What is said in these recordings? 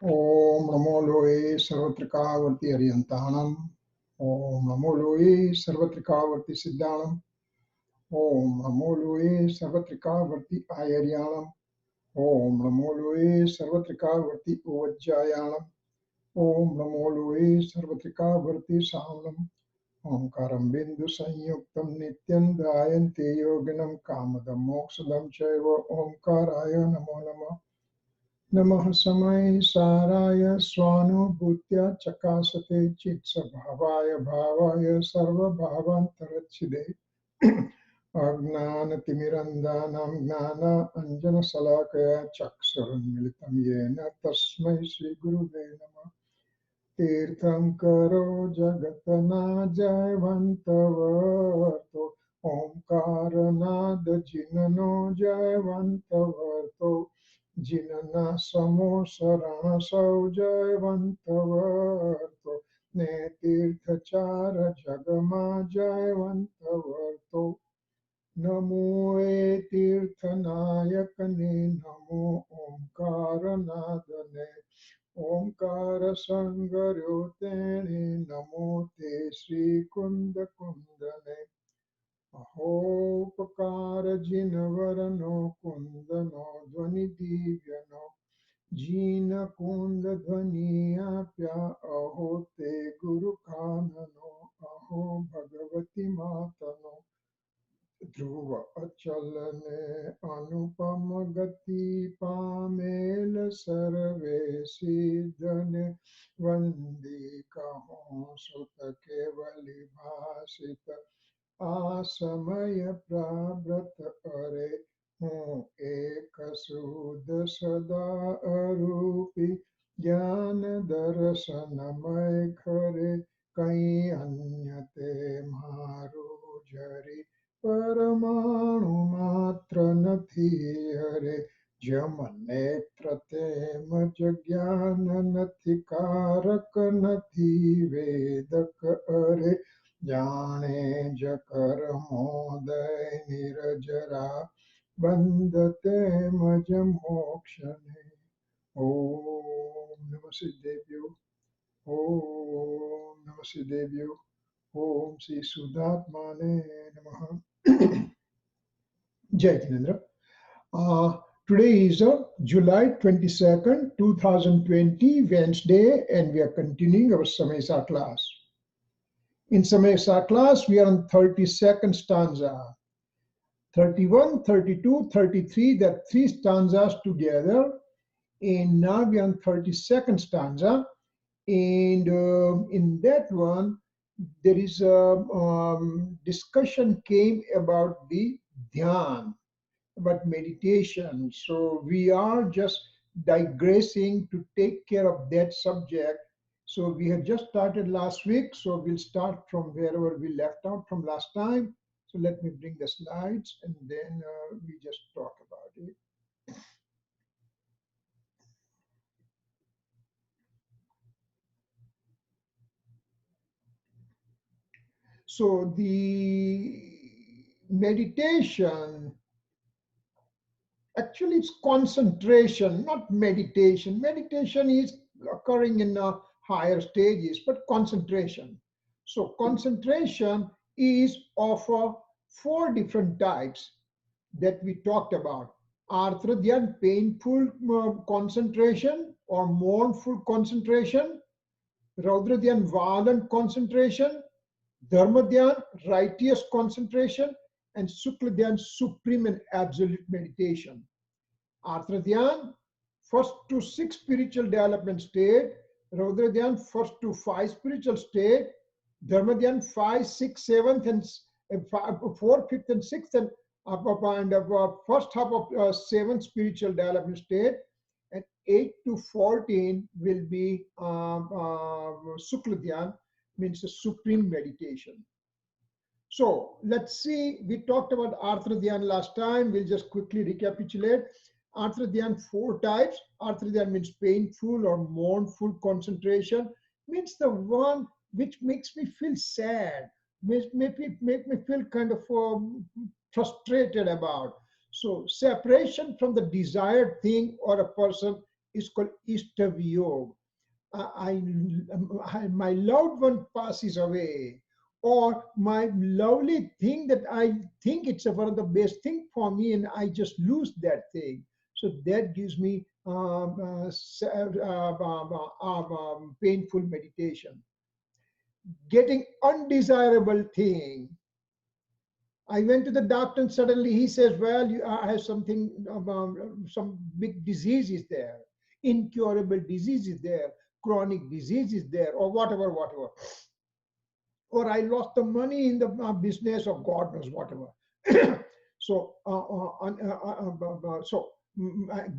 Om Namo Loe Sarvatrikavarti Ariyantanam. Om Namo Loe Sarvatrikavarti Siddhanam. Om Namo Loe Sarvatrikavarti Ayaryanam. Om Namo Loe Sarvatrikavarti Uvajjayanam. Om Namo Loe Sarvatrikavarti Samanam. Omkaram Bindu Sanyuktam Nityam Dhyayante Yoginam Kamadam Moksadam Chaiva Omkaraya Namo Namah. Namaha Samaysaraya Swanubhutya Chakasate Chitsabhavaya Bhavaya Sarva Bhavantarachide Agnanatimirandhanam Gnana Anjana Salakaya Chaksaranmilitam Yena Tasmai Sri Guruve Namah Tirthankaro Jagatana Jayvantavarto Omkaranada Jinano Jayvantavarto Jinana Samo Sarana Sau Jayvantavarto Ne Tirthachara Jagama Jayvantavarto Namo E Tirthanayakane Namo Omkaranadane Omkara Sangarotene Namo Te Sri Kunda Kundane Ahopakara Jinavarano Kundano Dvani Divyano Jina Kunda Dvani Apya Aho Te Guru Kanano Aho Bhagavati Matano Dhruva Achalane Anupama Gati Pamela Sarve Siddhane Vandi Kahon Sutta Kevali Bhasita Asamaya Prabhrata Are Hon Ekasuda Sada Arupi Jnana Darasanamay Khare Kai Anyate Maru Jari परमाणु मात्र नथी हरे जम नेत्र तेम ज्ञान नथी कारक नथी वेदक अरे जाने जकर मोदय निरजरा बंदते मज मोक्षने ओम नमः सिद्धेभ्यो ओम नमः सिद्धेभ्यो ओम श्री सुधात्माने नमः Jai Jinendra. Today is July 22nd, 2020, Wednesday, and we are continuing our Samaysar class. In Samaysar class, we are on 32nd stanza. 31, 32, 33, there are three stanzas together. And now we are on 32nd stanza. And in that one, there is a discussion came about the dhyan, about meditation. So we are just digressing to take care of that subject. So we had just started last week, so we'll start from wherever we left out from last time. So let me bring the slides and then we just talk about it. So the meditation, actually it's concentration, not meditation. Meditation is occurring in higher stages, but concentration. So concentration is of four different types that we talked about. Arthradhyan, painful concentration or mournful concentration. Raudradhyan, violent concentration. Dharmadhyan, righteous concentration. And Sukladhyan, supreme and absolute meditation. Arthradhyan, first to sixth spiritual development state. Raudradhyan, first to five spiritual state. Dharmadhyan, 5, 6, 7th, and 4th, 5th, and 6th, and first half of 7th spiritual development state. And 8 to 14 will be Sukladhyan, means the supreme meditation. So let's see, we talked about Arthradhyan last time. We'll just quickly recapitulate. Arthradhyan, four types. Arthradhyan means painful or mournful concentration, means the one which makes me feel sad, make me feel kind of frustrated about. So separation from the desired thing or a person is called Istaviyog. My loved one passes away, or my lovely thing that I think it's one of the best thing for me, and I just lose that thing. So that gives me painful meditation. Getting undesirable thing. I went to the doctor and suddenly he says, "Well, I have something, some big disease is there, incurable disease is there, chronic disease is there, or whatever, whatever. Or I lost the money in the business, or God knows whatever." So,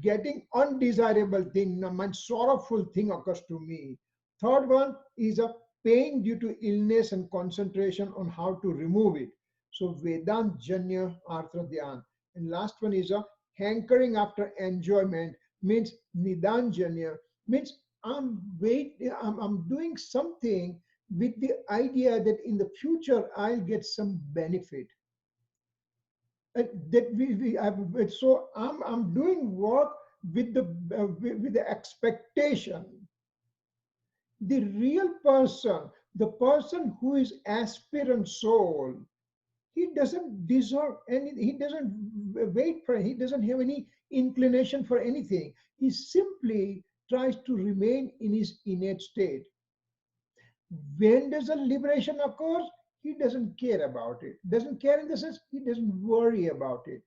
getting undesirable thing, my sorrowful thing occurs to me. Third one is a pain due to illness and concentration on how to remove it. So Vedant Janya Artha Dhyan. And last one is a hankering after enjoyment, means Nidan Janya, means I'm doing something with the idea that in the future I'll get some benefit. That so I'm doing work with with the expectation. The real person, the person who is aspirant soul, he doesn't deserve any, he doesn't wait for, he doesn't have any inclination for anything. He simply tries to remain in his innate state. When does a liberation occur? He doesn't care about it. Doesn't care in the sense he doesn't worry about it.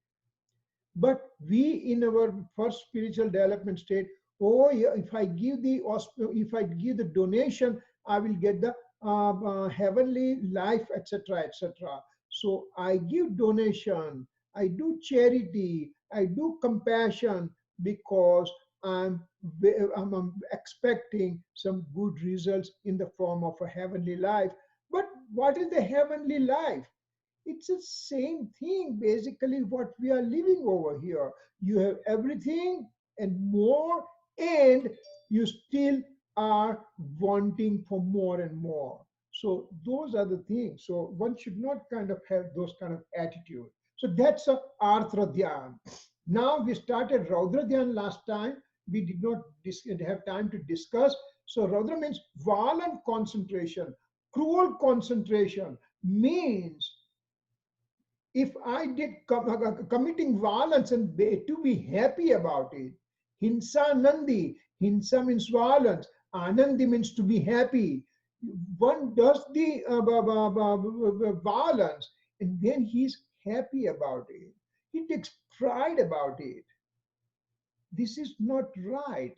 But we in our first spiritual development state, oh yeah, if I give the donation, I will get the heavenly life, etc., etc. So I give donation, I do charity, I do compassion because I'm, I'm expecting some good results in the form of a heavenly life. But what is the heavenly life? It's the same thing, basically, what we are living over here. You have everything and more, and you still are wanting for more and more. So those are the things. So one should not kind of have those kind of attitude. So that's a Arthra Dhyan. Now we started Raudra Dhyan last time. We did not have time to discuss. So Raudra means violent concentration, cruel concentration, means if I did committing violence and to be happy about it. Hinsa Nandi, Hinsa means violence, Anandi means to be happy. One does the violence and then he's happy about it. He takes pride about it. This is not right.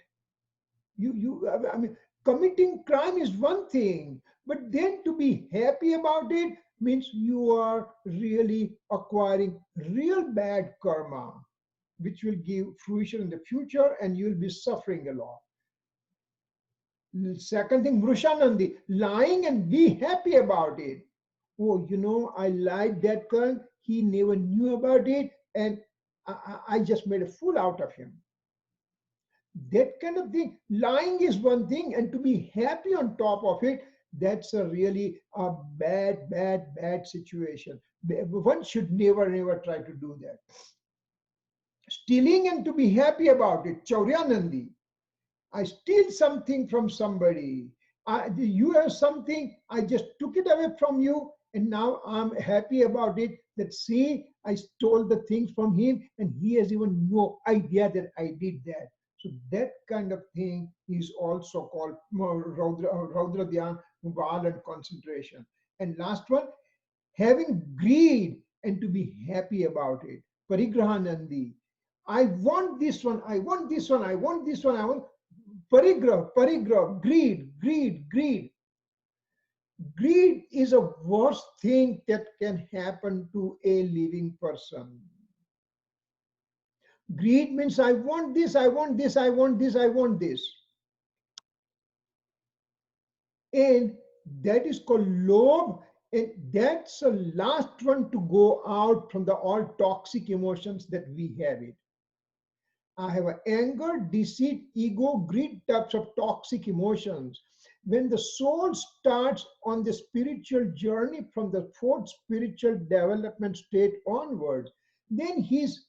I mean, committing crime is one thing, but then to be happy about it means you are really acquiring real bad karma, which will give fruition in the future and you'll be suffering a lot. Second thing, Mrushanandi, lying and be happy about it. Oh, I lied that girl, he never knew about it, and I just made a fool out of him. That kind of thing. Lying is one thing, and to be happy on top of it, that's a really a bad, bad, bad situation. One should never, never try to do that. Stealing and to be happy about it, Chauryanandi. I steal something from somebody. You have something, I just took it away from you, and now I'm happy about it. That see, I stole the things from him, and he has even no idea that I did that. So that kind of thing is also called Raudra Dhyan, violent concentration. And last one, having greed and to be happy about it. Parigrahanandi. I want this one, I want this one, I want this one, I want parigrah, greed, greed, greed. Greed is a worst thing that can happen to a living person. Greed means I want this, I want this, I want this, I want this. And that is called lobh, and that's the last one to go out from the all toxic emotions that we have it. I have anger, deceit, ego, greed types of toxic emotions. When the soul starts on the spiritual journey from the fourth spiritual development state onwards, then he's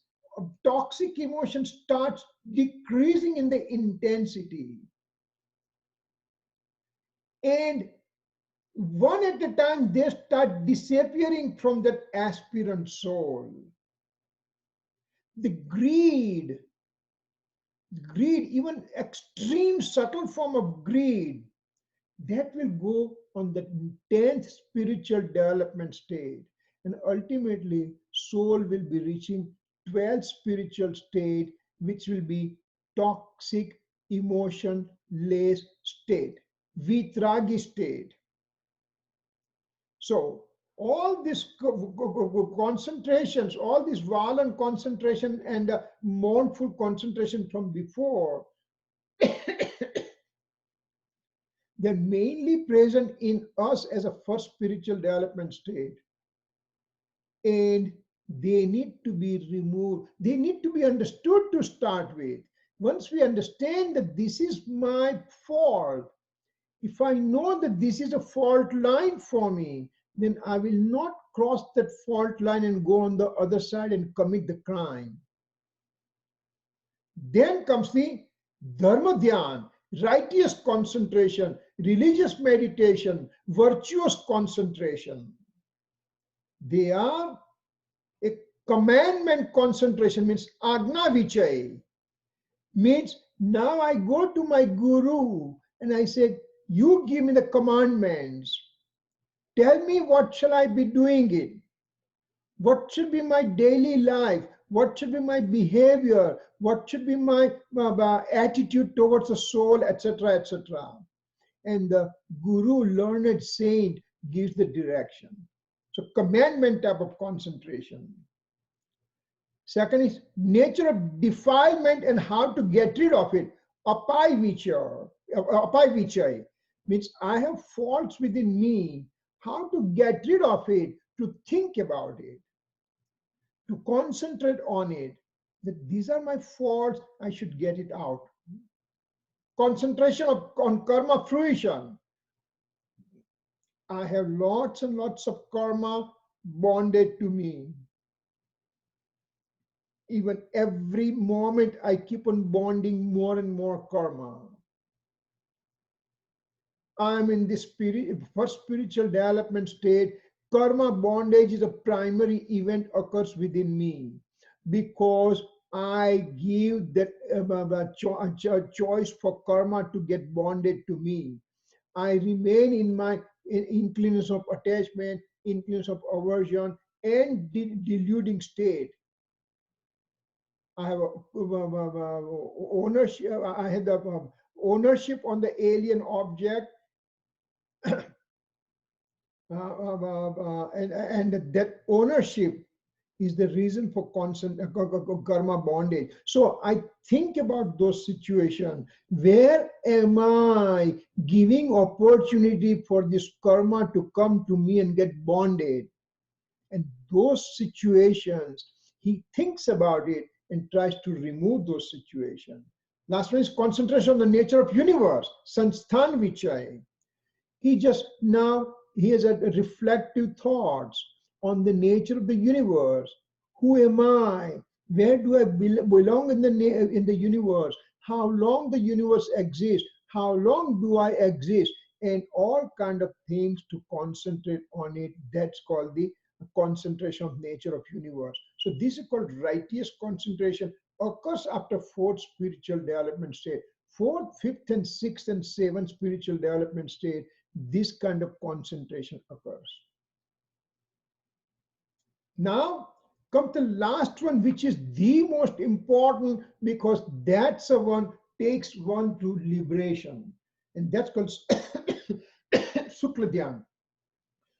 toxic emotion starts decreasing in the intensity, and one at a time they start disappearing from that aspirant soul. The greed, even extreme subtle form of greed, that will go on the 10th spiritual development stage, and ultimately soul will be reaching 12th spiritual state, which will be toxic emotionless state, vitragi state. So all these concentrations, all this violent concentration and mournful concentration from before, they're mainly present in us as a first spiritual development state. And they need to be removed. They need to be understood to start with. Once we understand that this is my fault, if I know that this is a fault line for me, then I will not cross that fault line and go on the other side and commit the crime. Then comes the dharma dhyan, righteous concentration, religious meditation, virtuous concentration. They are a commandment concentration, means agna vichay, means now I go to my guru and I say, you give me the commandments. Tell me what shall I be doing it? What should be my daily life? What should be my behavior? What should be my attitude towards the soul, etc., etc. And the guru, learned saint, gives the direction. So commandment type of concentration. Second is nature of defilement and how to get rid of it. Apai vichai means I have faults within me. How to get rid of it, to think about it, to concentrate on it, that these are my faults, I should get it out. Concentration on karma fruition. I have lots and lots of karma bonded to me. Even every moment I keep on bonding more and more karma. I'm in this first spiritual development state. Karma bondage is a primary event occurs within me because I give that choice for karma to get bonded to me. I remain in my inclination of attachment, inclination of aversion, and deluding state. I have ownership. I have the ownership on the alien object. And that ownership is the reason for constant karma bondage. So I think about those situations. Where am I giving opportunity for this karma to come to me and get bonded? And those situations, he thinks about it and tries to remove those situations. Last one is concentration on the nature of universe, sansthan vichai. He has a reflective thoughts on the nature of the universe. Who am I? Where do I belong in the universe? How long the universe exists? How long do I exist? And all kind of things to concentrate on it. That's called the concentration of nature of universe. So this is called righteous concentration. Occurs after fourth spiritual development state. Fourth, fifth, and sixth, and seventh spiritual development state, this kind of concentration occurs. Now comes the last one, which is the most important because that's the one takes one to liberation, and that's called Sukla Dhyan,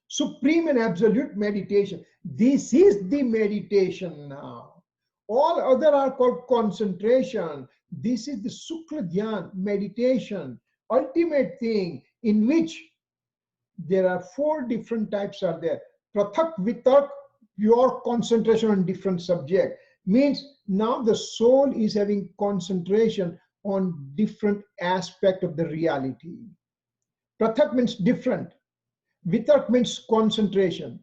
supreme and absolute meditation. This is the meditation now. All other are called concentration. This is the Sukla Dhyan, meditation, ultimate thing, in which there are four different types are there. Prathak Vitak, pure concentration on different subject, means now the soul is having concentration on different aspect of the reality. Prathak means different. Vitak means concentration.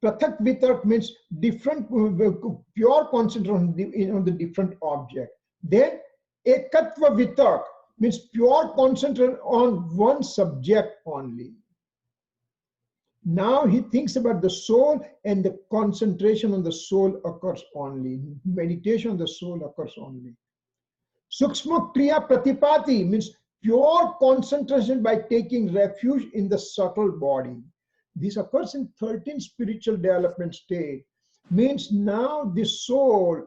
Prathak vitark means different, pure concentration on the different object. Then ekatva vitark means pure concentration on one subject only. Now he thinks about the soul, and the concentration on the soul occurs only. Meditation on the soul occurs only. Sukshma Kriya Pratipati means pure concentration by taking refuge in the subtle body. This occurs in 13th spiritual development state. Means now the soul,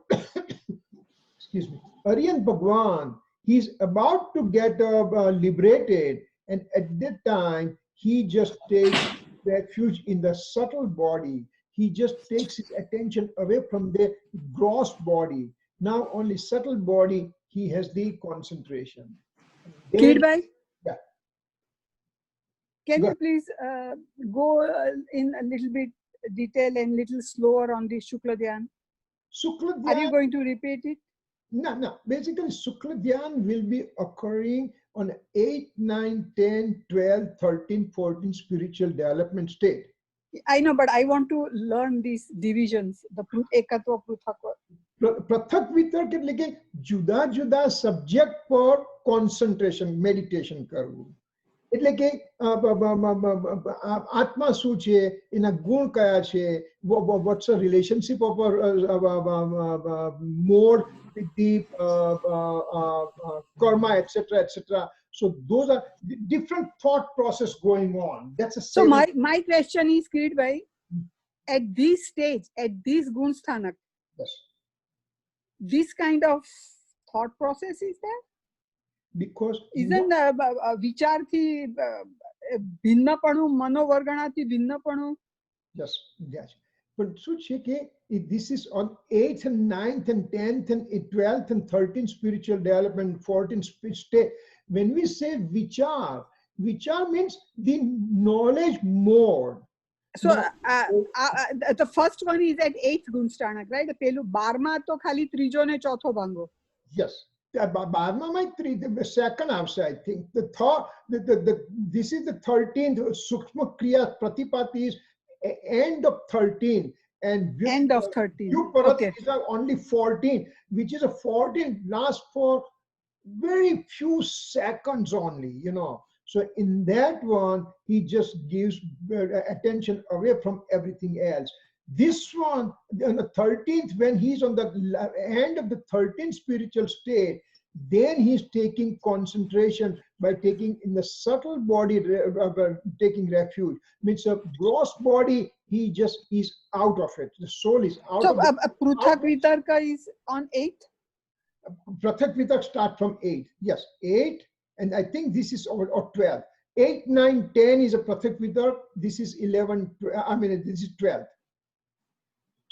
excuse me, Aryan Bhagwan, he is about to get liberated, and at that time he just takes refuge in the subtle body. He just takes his attention away from the gross body. Now only subtle body he has the concentration. Kirit bhai, Yeah. can you please go in a little bit detail and little slower on the Shukla Dhyan? Shukla Are you Dhyan, going to repeat it? no. Basically, Shukla Dhyan will be occurring on 8, 9, 10, 12, 13, 14 spiritual development state. I know, but I want to learn these divisions, the ekatva, pruthakva. પૃથક વિતર્ક એટલે કે જુદા જુદા subject પર concentration meditation કરવું. એટલે કે આત્મા શું છે, એના ગુણ કયા છે, what's the relationship of more with the karma, etc. So those are different thought process going on. That's a So my question is, Kirit bhai, at this stage, at this gun sthanak, yes, this kind of thought process is there? because Isn't વિચારથી ભિન્નપણું, મનોવર્ગણાથી ભિન્નપણું? yes, yes. But શું છે કે this is on 8th and 9th and 10th and 12th and 13th spiritual development, 14th state. When we say vichar means the knowledge mode. So the first one is at 8th gunsthanak, right? પેલું 12માં તો ખાલી ત્રીજો ને ચોથો ભાંગો. Yes. Bharma might three, the second house, I think. The thought, this is the 13th. Sukshma Kriya Pratipati is end of 13, and End of 13. Okay. Is only 14, which is a 14 lasts for very few seconds only, you know. So in that one, he just gives attention away from everything else. This one, on the 13th, when he's on the end of the 13th spiritual state, then he's taking concentration by taking in the subtle body, taking refuge. Means a gross body, he just is out of it. The soul is out So of it. Pruthak Vitarka is on 8th? Prathak Vitak start from 8. Yes, 8, and I think this is or 12. 8, 9, 10 is a Prathak Vitak. This is 11, I mean, this is 12.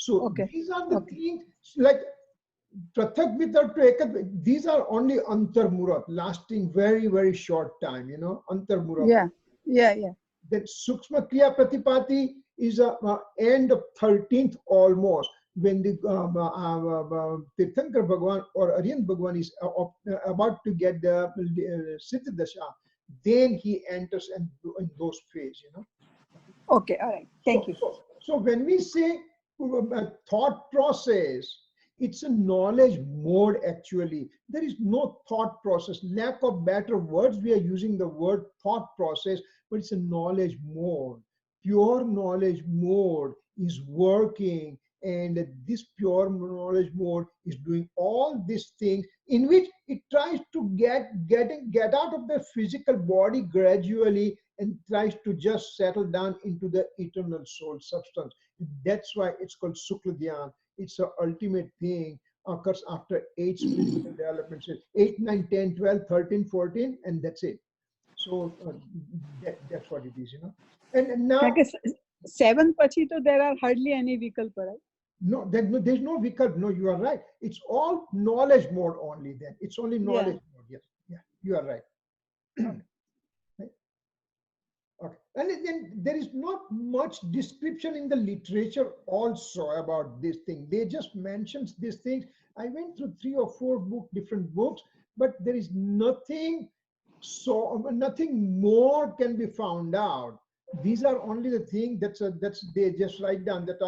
So Okay. these are the things like Prathak Vitar to Ekat, these are only Antar Murat, lasting very, very short time, you know, Antar Murat. Yeah. Then Sukshma Kriya Pratipati is a end of 13th almost, when the Tirthankar Bhagwan or Aryan Bhagwan is about to get the Siddha Dasha, then he enters in those phases, you know. Okay, all right. Thank you. So when we say thought process, it's a knowledge mode actually. There is no thought process. Lack of better words, we are using the word thought process, but it's a knowledge mode. Pure knowledge mode is working, and this pure knowledge mode is doing all these things in which it tries to get out of the physical body gradually and tries to just settle down into the eternal soul substance. That's why it's called Shukla Dhyan. It's the ultimate thing, occurs after 8 spiritual developments. 8, 9, 10, 12, 13, 14, and that's it. So that's what it is, you know. And now, 7 pachi to there are hardly any vikalpa, right? No, there's no vikalp. No, you are right. It's all knowledge mode only then. It's only knowledge mode. Yes. Yeah, you are right. Right? Okay. And then there is not much description in the literature also about this thing. They just mentions these things. I went through 3 or 4 different books, but there is nothing more can be found out These are only the thing that's they just write down that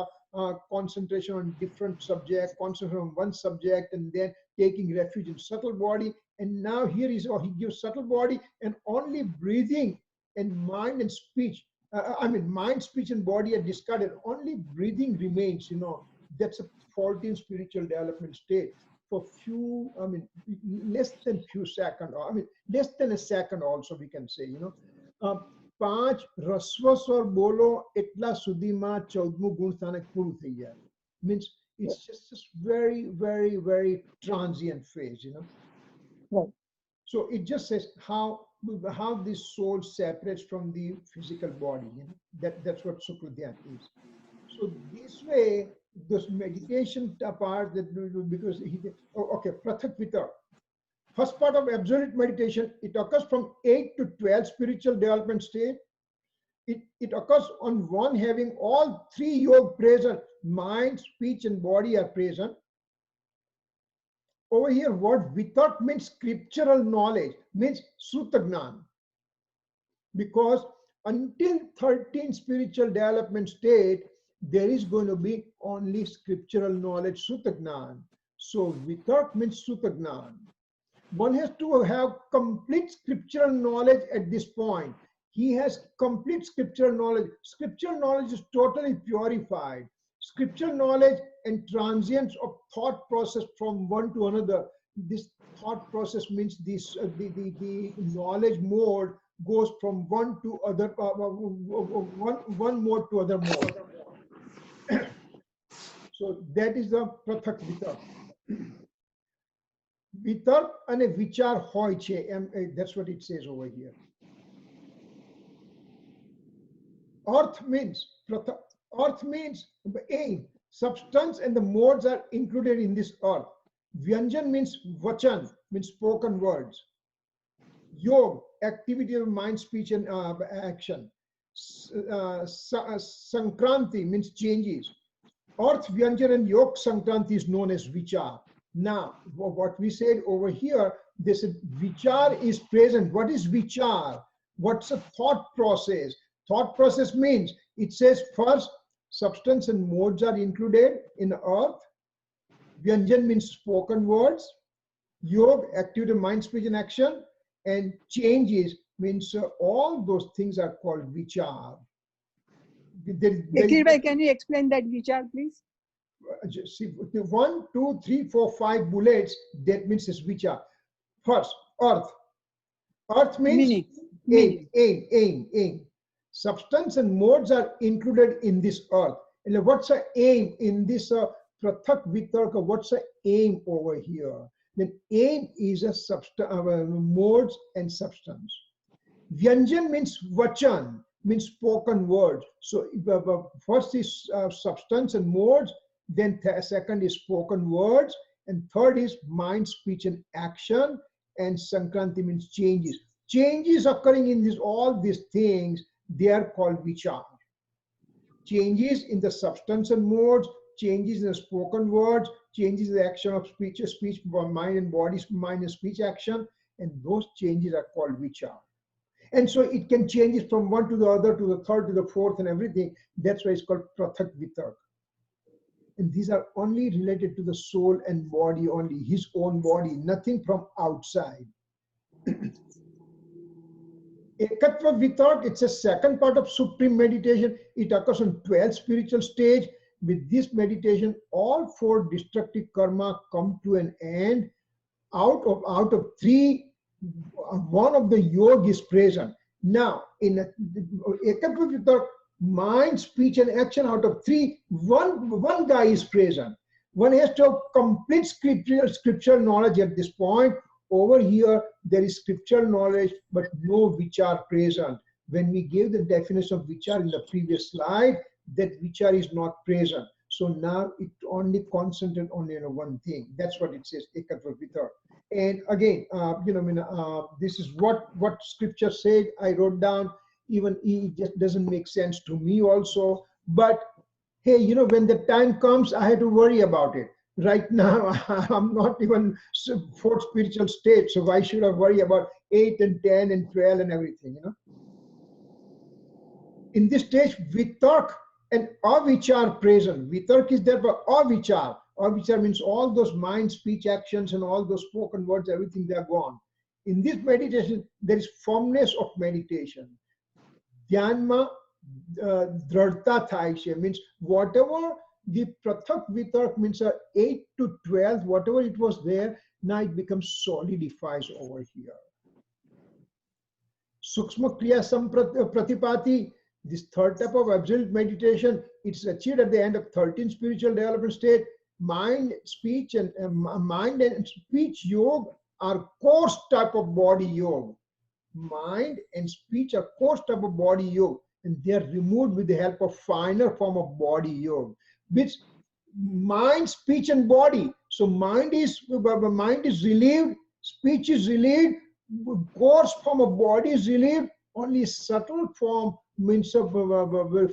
concentration on different subject, concentration on one subject, and then taking refuge in subtle body. And now here is, or he gives subtle body and only breathing and mind and speech. I mean, mind, speech, and body are discarded. Only breathing remains. You know, that's a 14 spiritual development state for few. I mean, less than few seconds. I mean, less than a second. Also, we can say. You know. 5 રસ્વ સ્વર બોલો એટલા સુધીમાં 14મું ગુણ સ્થાનક પૂરું થઈ જાય. Means it's just very, very, very transient phase, you know. Right. So it just says how this soul separates from the physical body, you know. That's what Sukladhyam is. So this way, this meditation part, that because okay, Prathak Vitar. First part of absolute meditation, it occurs from 8 to 12 spiritual development stage. It occurs on one having all 3 yoga present, mind, speech, and body are present. Over here, word without means scriptural knowledge, means Sutagnan. Because until 13 spiritual development state, there is going to be only scriptural knowledge, Sutagnan. So without means Sutagnan. One has to have complete scriptural knowledge at this point. He has complete scriptural knowledge. Scriptural knowledge is totally purified. Scriptural knowledge and transience of thought process from one to another. This thought process means this the knowledge mode goes from one to other, one mode to other mode. So that is the Prathak Vitar. Vitark and a vichar hoy che. That's what it says over here. Earth means aim. Substance and the modes are included in this earth. Vyanjan means vachan, means spoken words. Yog, activity of mind, speech, and action. Sankranti means changes. Earth, Vyanjan, and Yog Sankranti is known as vichar. Now, what we said over here, this vichar is present. What is vichar? What's a thought process? Thought process means, it says first, substance and modes are included in earth. Vyanjan means spoken words. Yog, activity, mind, speech, and action. And changes means all those things are called vichar. Can you explain that vichar, please? See, 1, 2, 3, 4, 5 bullets, that means it's vichar. First, earth. Earth means aim. Substance and modes are included in this earth. And what's the aim in this Prathak Vitarka? What's the aim over here? Then aim is a modes and substance. Vyanjan means vachan, means spoken words. So first is substance and modes, then second is spoken words, and third is mind, speech, and action, and Sankranti means changes. Changes occurring in all these things, they are called vichar. Changes in the substance and modes, changes in the spoken words, changes in the action of speech, mind and body, mind and speech action, and those changes are called vichar. And so it can change it from one to the other, to the third, to the fourth, and everything. That's why it's called Prathak Vitark. And these are only related to the soul and body only, his own body, nothing from outside. Ekatva Vitark, it's a second part of supreme meditation. It occurs on 12th spiritual stage. With this meditation, all 4 destructive karma come to an end. Out of 3, one of the yoga is present. Now, in Ekatva Vitark, mind, speech, and action, out of 3, one guy is present. One has to have complete scriptural knowledge at this point. Over here, there is scriptural knowledge, but no vichar present. When we gave the definition of vichar in the previous slide, that vichar is not present. So now it only concentrates on one thing. That's what it says, Ekatva Vitar. And again, this is what scripture said. I wrote down. Even it just doesn't make sense to me also. But hey, when the time comes, I had to worry about it. Right now, I'm not even 4th spiritual state, so why should I worry about 8 and 10 and 12 and everything, In this stage, vitark and avichar present. Vitark is there, but avichar. Avichar means all those mind, speech, actions, and all those spoken words, everything, they are gone. In this meditation, there is firmness of meditation. Dhyanma dhrarta thaisya means whatever the prathak vitark means 8 to 12, whatever it was there, now it becomes solidifies over here. Sukshma Kriya Sampratipati, this third type of absolute meditation, it's achieved at the end of 13 spiritual development state. Mind, speech, and mind and speech yoga are coarse type of body yoga. Mind and speech are coarse type of body yoga, and they are removed with the help of finer form of body yoga, which mind, speech, and body. So mind is relieved, speech is relieved, coarse form of body is relieved, only subtle form means of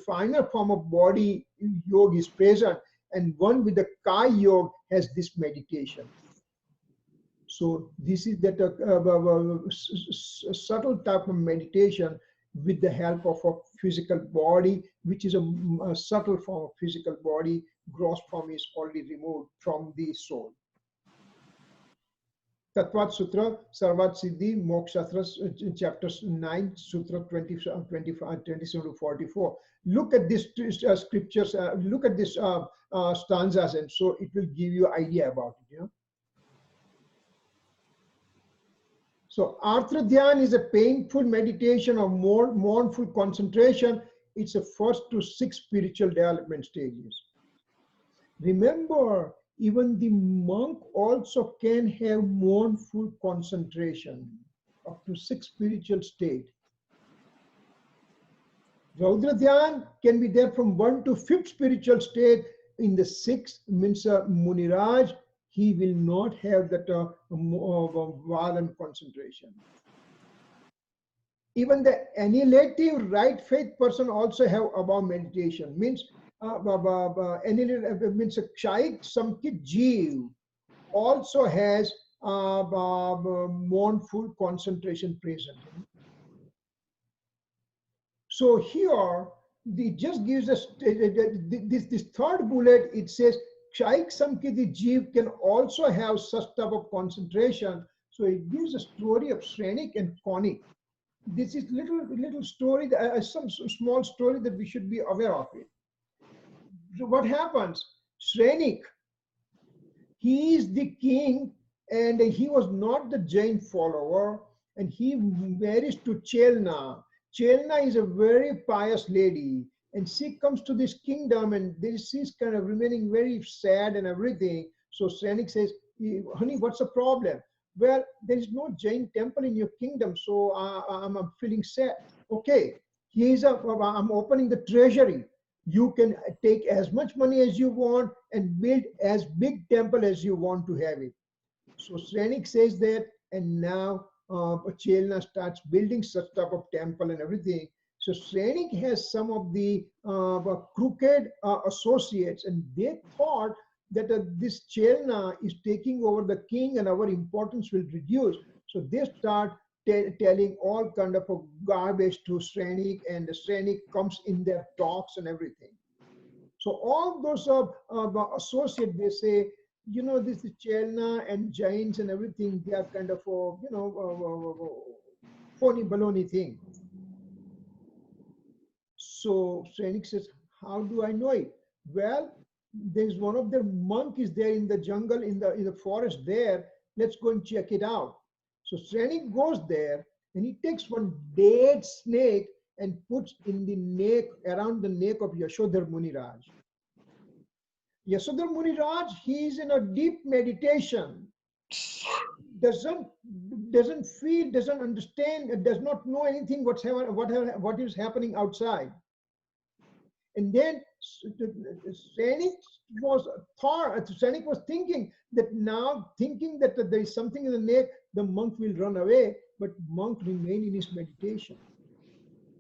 finer form of body yoga is present, and one with the Kai yoga has this meditation. So this is that subtle type of meditation with the help of a physical body, which is a subtle form of physical body. Gross form is already removed from the soul. Tattvat Sutra, Sarvat Siddhi, Mokshastra, chapters 9, Sutra 25, 27 to 44. Look at this scriptures, look at this stanzas, and so it will give you idea about it. You know? So Arthra Dhyan is a painful meditation of more mournful concentration. It's the first to 6 spiritual development stages. Remember, even the monk also can have mournful concentration up to 6 spiritual state. Raudra Dhyan can be there from 1 to 5th spiritual state. In the 6th means Muniraj, he will not have that violent concentration. Even the annihilative right faith person also have above meditation. Means means a Kshaik Samkit Jeev also has mournful concentration present. So here, it just gives us this third bullet. It says Kshaik Samkiti Jeev can also have such type of concentration. So it gives a story of Shrenik and Konik. This is little story, some small story that we should be aware of it. So what happens? Shrenik, he is the king, and he was not the Jain follower, and he marries to Chelna. Chelna is a very pious lady, and she comes to this kingdom, and she's kind of remaining very sad and everything. So Shrenik says, honey, what's the problem? Well, there is no Jain temple in your kingdom, so I'm feeling sad. Okay, I'm opening the treasury. You can take as much money as you want and build as big temple as you want to have it. So Shrenik says that, and now Chelna starts building such type of temple and everything. So Shrenik has some of the crooked associates, and they thought that this Chelna is taking over the king and our importance will reduce. So they start telling all kind of garbage to Shrenik, and the Shrenik comes in their talks and everything. So all those associates, they say, you know, this is Chelna and Jains and everything, they are kind of, phony baloney thing. So Shrenik says, how do I know it? Well, there's one of their monk is there in the jungle, in the forest there. Let's go and check it out. So Shrenik goes there, and he takes one dead snake and puts in the neck, around the neck of Yashodhar Muniraj. Yashodhar Muniraj, he is in a deep meditation, doesn't feel, doesn't understand, does not know anything what is happening outside. And then Shrenik was thinking that now, thinking that there is something in the neck, the monk will run away, but monk remained in his meditation.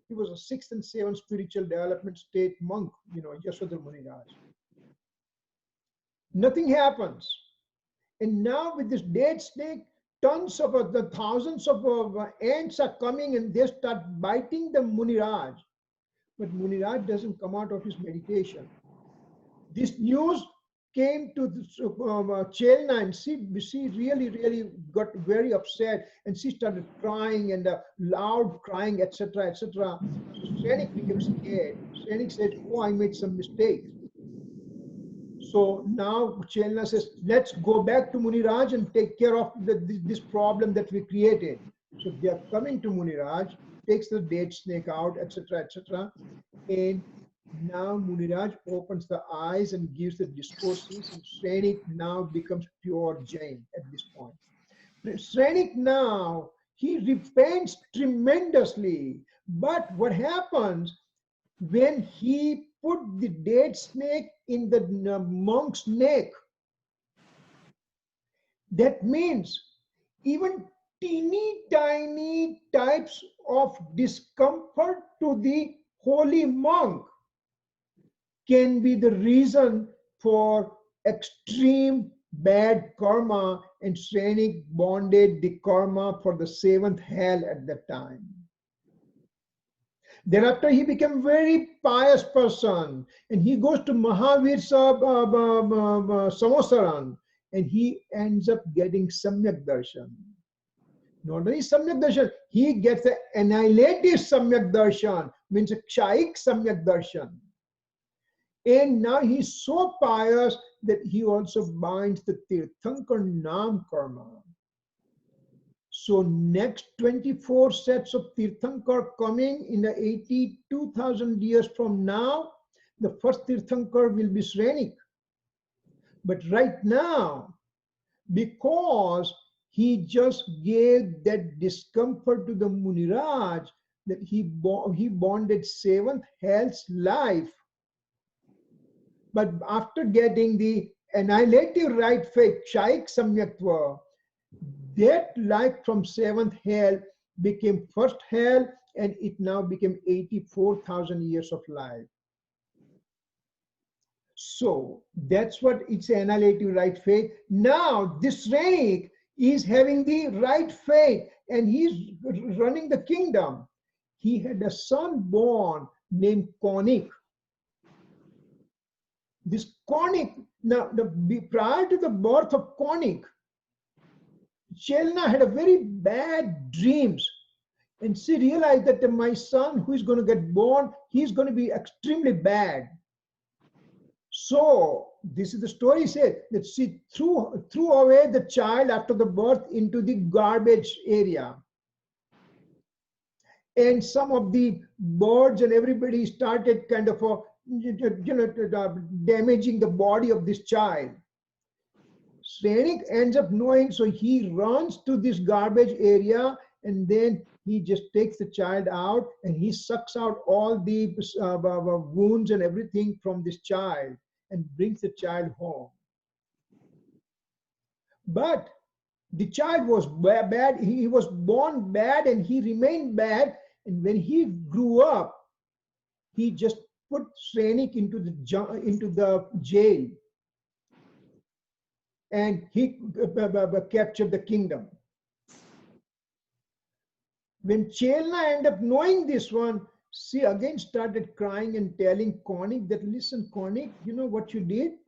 He was a 6th and 7th spiritual development state monk, you know, Yashodhar Muniraj. Nothing happens. And now with this dead snake, tons of the thousands of ants are coming, and they start biting the Muniraj. But Muniraj doesn't come out of his meditation. This news came to Chelna, and she really got very upset, and she started crying and loud crying, etc., etc. So Shrenik became scared. Shrenik said, "Oh, I made some mistake." So now Chelna says, "Let's go back to Muniraj and take care of this problem that we created." So they are coming to Muniraj, takes the date snake out, etc., etc., and now Muniraj opens the eyes and gives the discourses, and Shrenik now becomes pure Jain at this point. Shrenik now, he repents tremendously. But what happens when he put the date snake in the monk's neck? That means even teeny tiny types of discomfort to the holy monk can be the reason for extreme bad karma, and Shrenik bonded the karma for the seventh hell at that time. Thereafter, he became very pious person, and he goes to Mahavir's Samaysar, and he ends up getting Samyak Darshan. Not only Samyak Darshan, he gets the annihilative Samyak Darshan, means a Kshaik Samyak Darshan. And now he's so pious that he also binds the Tirthankar Nam karma. So next 24 sets of Tirthankar coming in the 82,000 years from now, the first Tirthankar will be Shrenik. But right now, because he just gave that discomfort to the Muniraj, that he bonded seventh hell's life. But after getting the annihilative right faith, Shaik Samyaktva, that life from seventh hell became first hell, and it now became 84,000 years of life. So that's what it's annihilative right faith. Now this Shrenik is having the right faith, and he's running the kingdom. He had a son born named Konik. This Konik, now prior to the birth of Konik, Chelna had a very bad dreams, and she realized that my son who is going to get born, he's going to be extremely bad. So this is the story said that she threw away the child after the birth into the garbage area. And some of the birds and everybody started kind of damaging the body of this child. Shrenik ends up knowing, so he runs to this garbage area, and then he just takes the child out and he sucks out all the wounds and everything from this child and brings the child home. But the child was bad. He was born bad and he remained bad. And when he grew up, he just put Shrenik into the jail, and he captured the kingdom. When Chelna ended up knowing this one, she again started crying and telling Konik that, "Listen, Konik, you know what you did?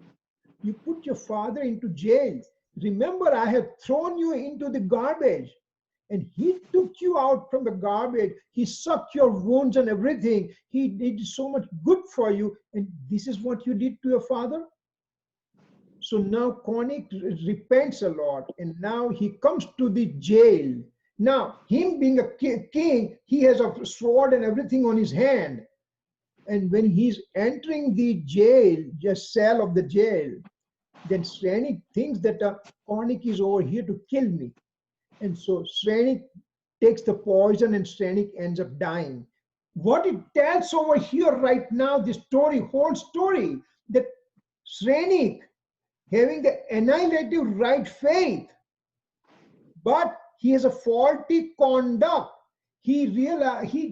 You put your father into jail. Remember, I have thrown you into the garbage, and he took you out from the garbage. He sucked your wounds and everything. He did so much good for you, and this is what you did to your father." So now Konik repents a lot, and now he comes to the jail. Now, him being a king, he has a sword and everything on his hand. And when he's entering the jail, just cell of the jail, then Shrenik thinks that Konik is over here to kill me. And so Shrenik takes the poison, and Shrenik ends up dying. What it tells over here right now, the story, whole story, that Shrenik, having the annihilative right faith, but he has a faulty conduct. He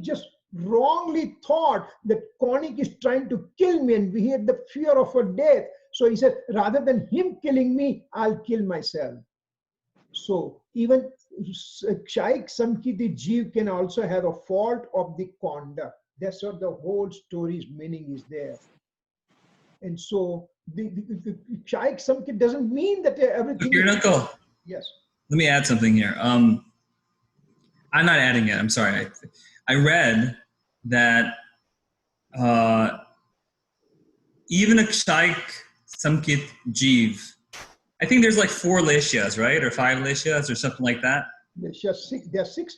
just wrongly thought that Konik is trying to kill me, and he had the fear of a death. So he said, rather than him killing me, I'll kill myself. So even Shaik Samkiti Jeev can also have a fault of the conduct. That's what the whole story's meaning is there. And so the Shaikh Samkit doesn't mean that everything Your is. uncle. Yes. Let me add something here. I'm not adding it. I'm sorry. I read that even a Shaikh Samkit Jeev, I think there's like 4 leshyas, right? Or 5 leshyas or something like that. There are 6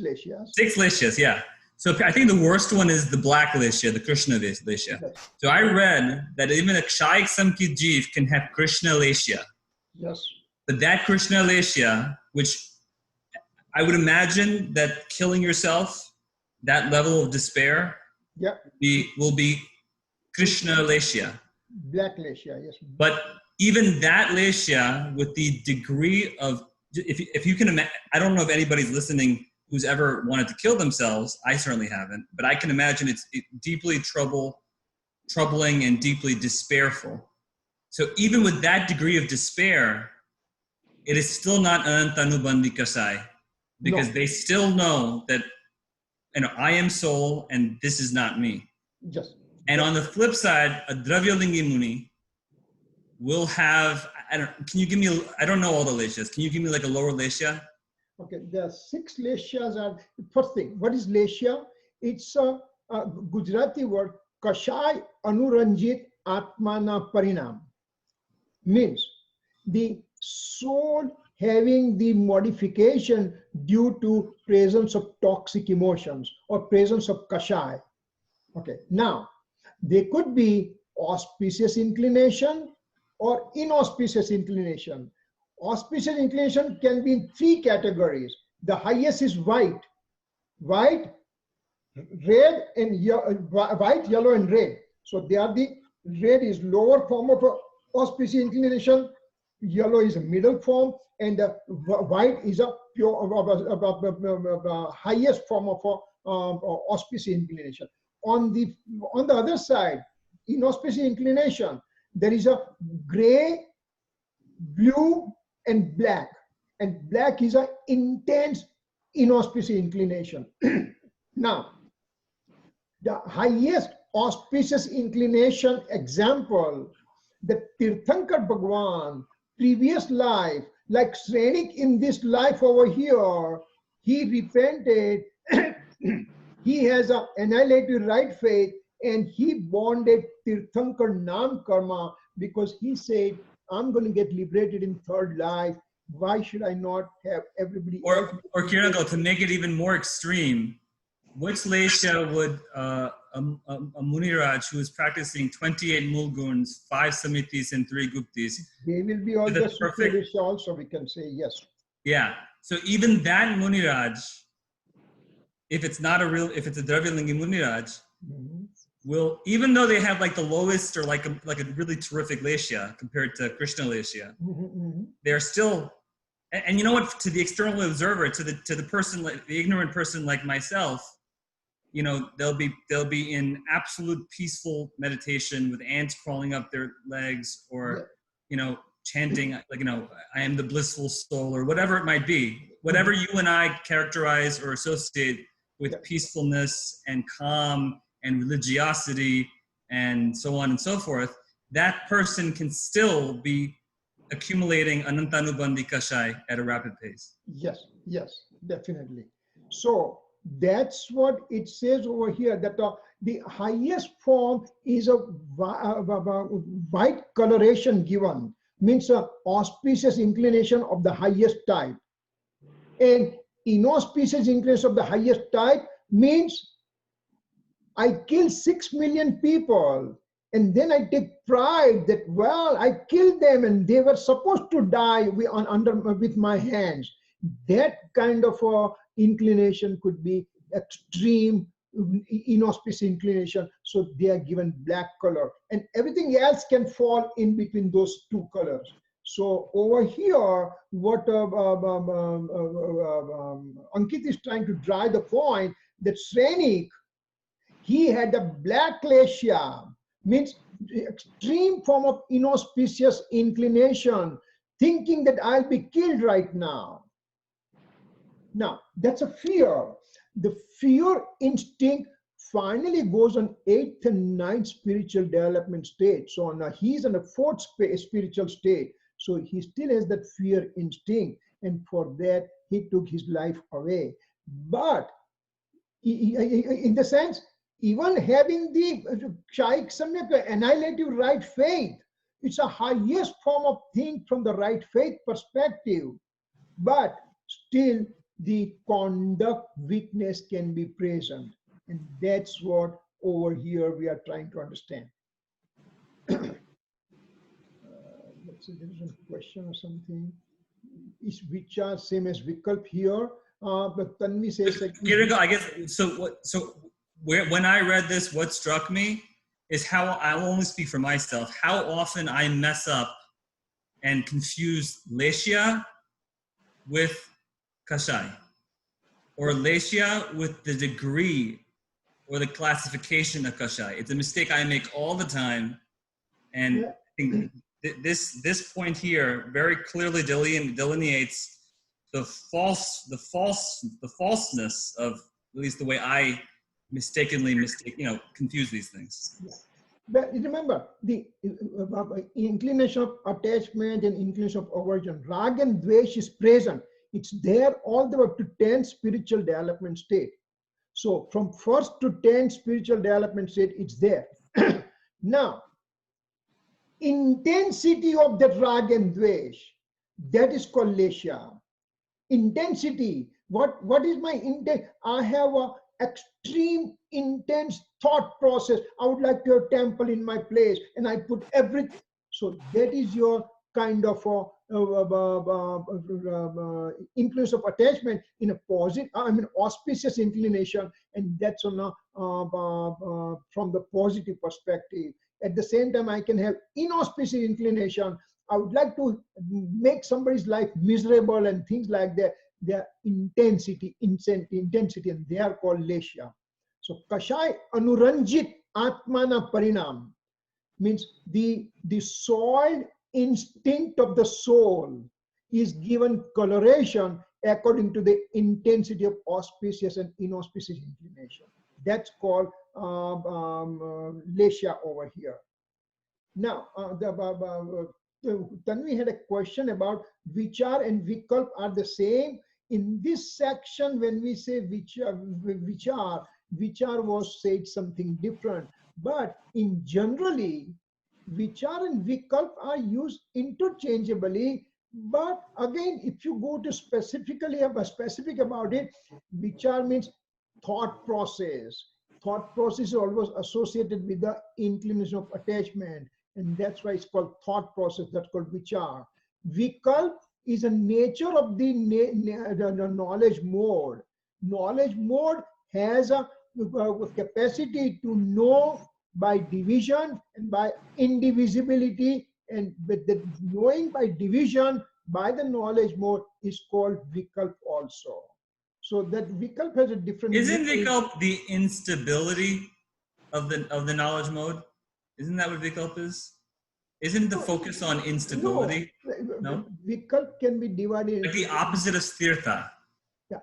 leshyas. 6 leshyas, yeah. So I think the worst one is the black leshya, the Krishna leshya. Yes. So I read that even a Shaikh Samkit Jeev can have Krishna leshya. Yes. But that Krishna leshya, which I would imagine that killing yourself, that level of despair, Yeah. will be Krishna leshya. Black leshya, yes. But even that leshya, with the degree of, if you can imagine, I don't know if anybody's listening who's ever wanted to kill themselves. I certainly haven't, but I can imagine it's deeply troubling and deeply despairful. So even with that degree of despair, it is still not Anantanubandhi Kasai, because they still know that, I am soul and this is not me. Just. And on the flip side, a Dravyalingi Muni will have, can you give me, I don't know all the leshyas. Can you give me like a lower leshya? Okay, the 6 leshyas are, first thing, what is leshya? It's a Gujarati word, Kashai Anuranjit Atmana Parinam. Means the soul having the modification due to presence of toxic emotions or presence of Kashai. Okay, now, they could be auspicious inclination or inauspicious inclination. Auspicious inclination can be in 3 categories. The highest is white, red, and white, yellow, and red. So they are the red is lower form of auspicious inclination, yellow is a middle form, and white is a pure highest form of auspicious inclination. On the other side, inauspicious inclination, there is a gray, blue, and black. And black is an intense inauspicious inclination. Now, the highest auspicious inclination example, the Tirthankar Bhagwan, previous life, like Srenik in this life over here, he repented, he has an annihilated right faith, and he bonded Tirthankar Nam Karma because he said, I'm going to get liberated in 3rd life. Why should I not have everybody else? Or Kirango, to make it even more extreme, which leshya would a Muniraj who is practicing 28 mulguns, 5 samitis, and 3 guptis? They will be all the the perfect Leshya also, we can say, yes. Yeah. So even that Muniraj, if it's a Dravyalingi Muniraj, will, even though they have like the lowest or like a really terrific leshya compared to Krishna leshya, they're still, and you know what? To the external observer, to the person, like the ignorant person like myself, they'll be in absolute peaceful meditation with ants crawling up their legs, or chanting like I am the blissful soul, or whatever it might be, whatever you and I characterize or associate with peacefulness and calm and religiosity and so on and so forth. That person can still be accumulating Anantanubandhi Kashai at a rapid pace. Yes, definitely. So that's what it says over here, that the highest form is a white coloration given, means a auspicious inclination of the highest type. And inauspicious inclination of the highest type means I kill 6 million people, and then I take pride that, well, I killed them and they were supposed to die with my hands. That kind of inclination could be extreme inauspicious inclination. So they are given black color, and everything else can fall in between those 2 colors. So over here, what Ankit is trying to drive the point that Srenik, he had a black leshya, means extreme form of inauspicious inclination, thinking that I'll be killed right now. Now, that's a fear. The fear instinct finally goes on 8th and 9th spiritual development stage. So now he's in a 4th spiritual state. So he still has that fear instinct, and for that he took his life away. But in the sense, even having the Shaikh Samyak annihilative right faith, it's a highest form of thing from the right faith perspective. But still, the conduct weakness can be present. And that's what over here we are trying to understand. Let's see, there is a question or something. Is vichar same as vikalp here? But Tanvi says like, Kirit, I guess so. When I read this, what struck me is how I will only speak for myself. How often I mess up and confuse Leshya with Kashai, or Leshya with the degree or the classification of Kashai. It's a mistake I make all the time, and I think this point here very clearly delineates the falseness of at least the way I confuse these things. yeah. But remember, the inclination of attachment and inclination of aversion, rag and dvesh is present. It's there all the way up to 10 spiritual development state. So from 1st to 10 spiritual development state, it's there. Now, intensity of that rag and dvesh, that is called lesha. Intensity, what is my intent? I have a extreme intense thought process. I would like to have a temple in my place, and I put everything. So that is your kind of influence of attachment in a positive, auspicious inclination, and that's on from the positive perspective. At the same time, I can have inauspicious inclination. I would like to make somebody's life miserable and things like that. Their intensity, and they are called lesha. So kashai anuranjit atmana parinam means the soiled instinct of the soul is given coloration according to the intensity of auspicious and inauspicious inclination. That's called lesha over here. Now, Tanvi had a question about vichar and vikalp are the same. In this section, when we say vichar was said something different. But in generally, vichar and vikalp are used interchangeably. But again, if you go to specific about it, vichar means thought process. Thought process is always associated with the inclination of attachment, and that's why it's called thought process. That's called vichar. Vikalp is a nature of the knowledge mode. Knowledge mode has a capacity to know by division and by indivisibility, and with the knowing by division by the knowledge mode is called vikalp also. So that vikalp has a different. Isn't vikalp the instability of the knowledge mode? Isn't that what vikalp is? Isn't the focus on instability? No. Vikalp can be divided. Like the opposite of sthirtha. Yeah,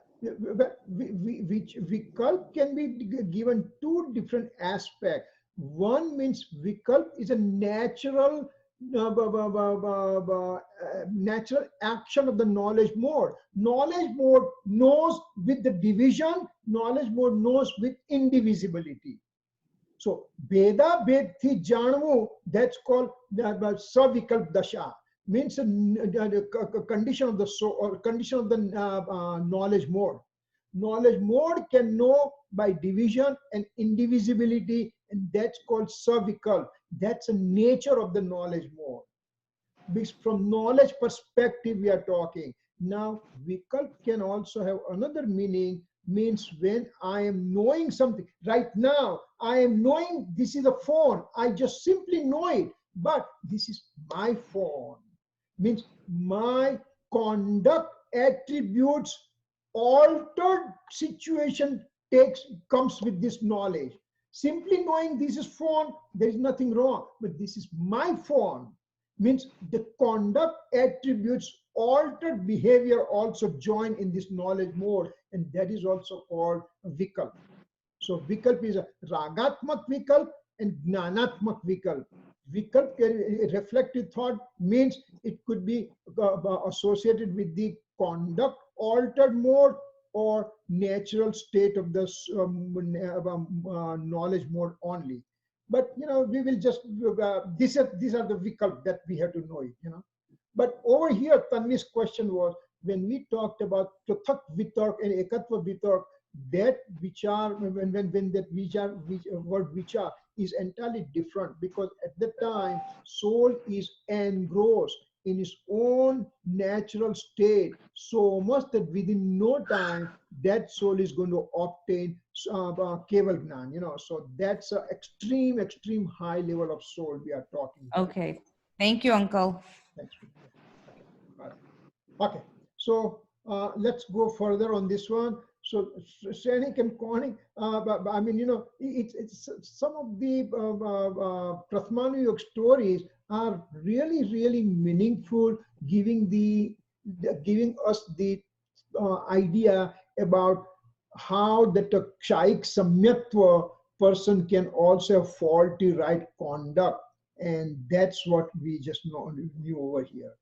which vikalp can be given two different aspects. One means vikalp is a natural natural action of the knowledge mode. Knowledge mode knows with the division, knowledge mode knows with indivisibility. So Veda Vedthi Janmu, that's called Savikalp Dasha, means a condition of the soul or condition of the knowledge mode. Knowledge mode can know by division and indivisibility, and that's called Savikalp. That's a nature of the knowledge mode. Because from knowledge perspective we are talking. Now Vikalp can also have another meaning, means when I am knowing something. Right now I am knowing this is a phone. I just simply know it, but this is my phone. Means my conduct attributes altered situation comes with this knowledge. Simply knowing this is phone, there is nothing wrong, but this is my phone. Means the conduct attributes altered behavior also join in this knowledge mode, and that is also called vikalp. So vikalp is a ragatmak vikalp and gnanatmak vikalp. Vikalp, reflective thought, means it could be associated with the conduct altered mode or natural state of the knowledge mode only. But we will just these are the vikalp that we have to know it. But over here, Tanvi's question was, when we talked about Prathak Vitark and Ekatva Vitark, that vichar, when that vichar, word vichar is entirely different, because at that time, soul is engrossed in its own natural state so much that within no time, that soul is going to obtain Keval Gnan, so that's an extreme high level of soul we are talking about. Okay. Thank you, Uncle. Thanks. Okay, so let's go further on this one. So Srenik and Koenig, I mean, it's some of the Prathmanu Yoga stories are really meaningful, giving us the idea about how that a Kshaik Samyatva person can also have faulty right conduct, and that's what we just knew over here.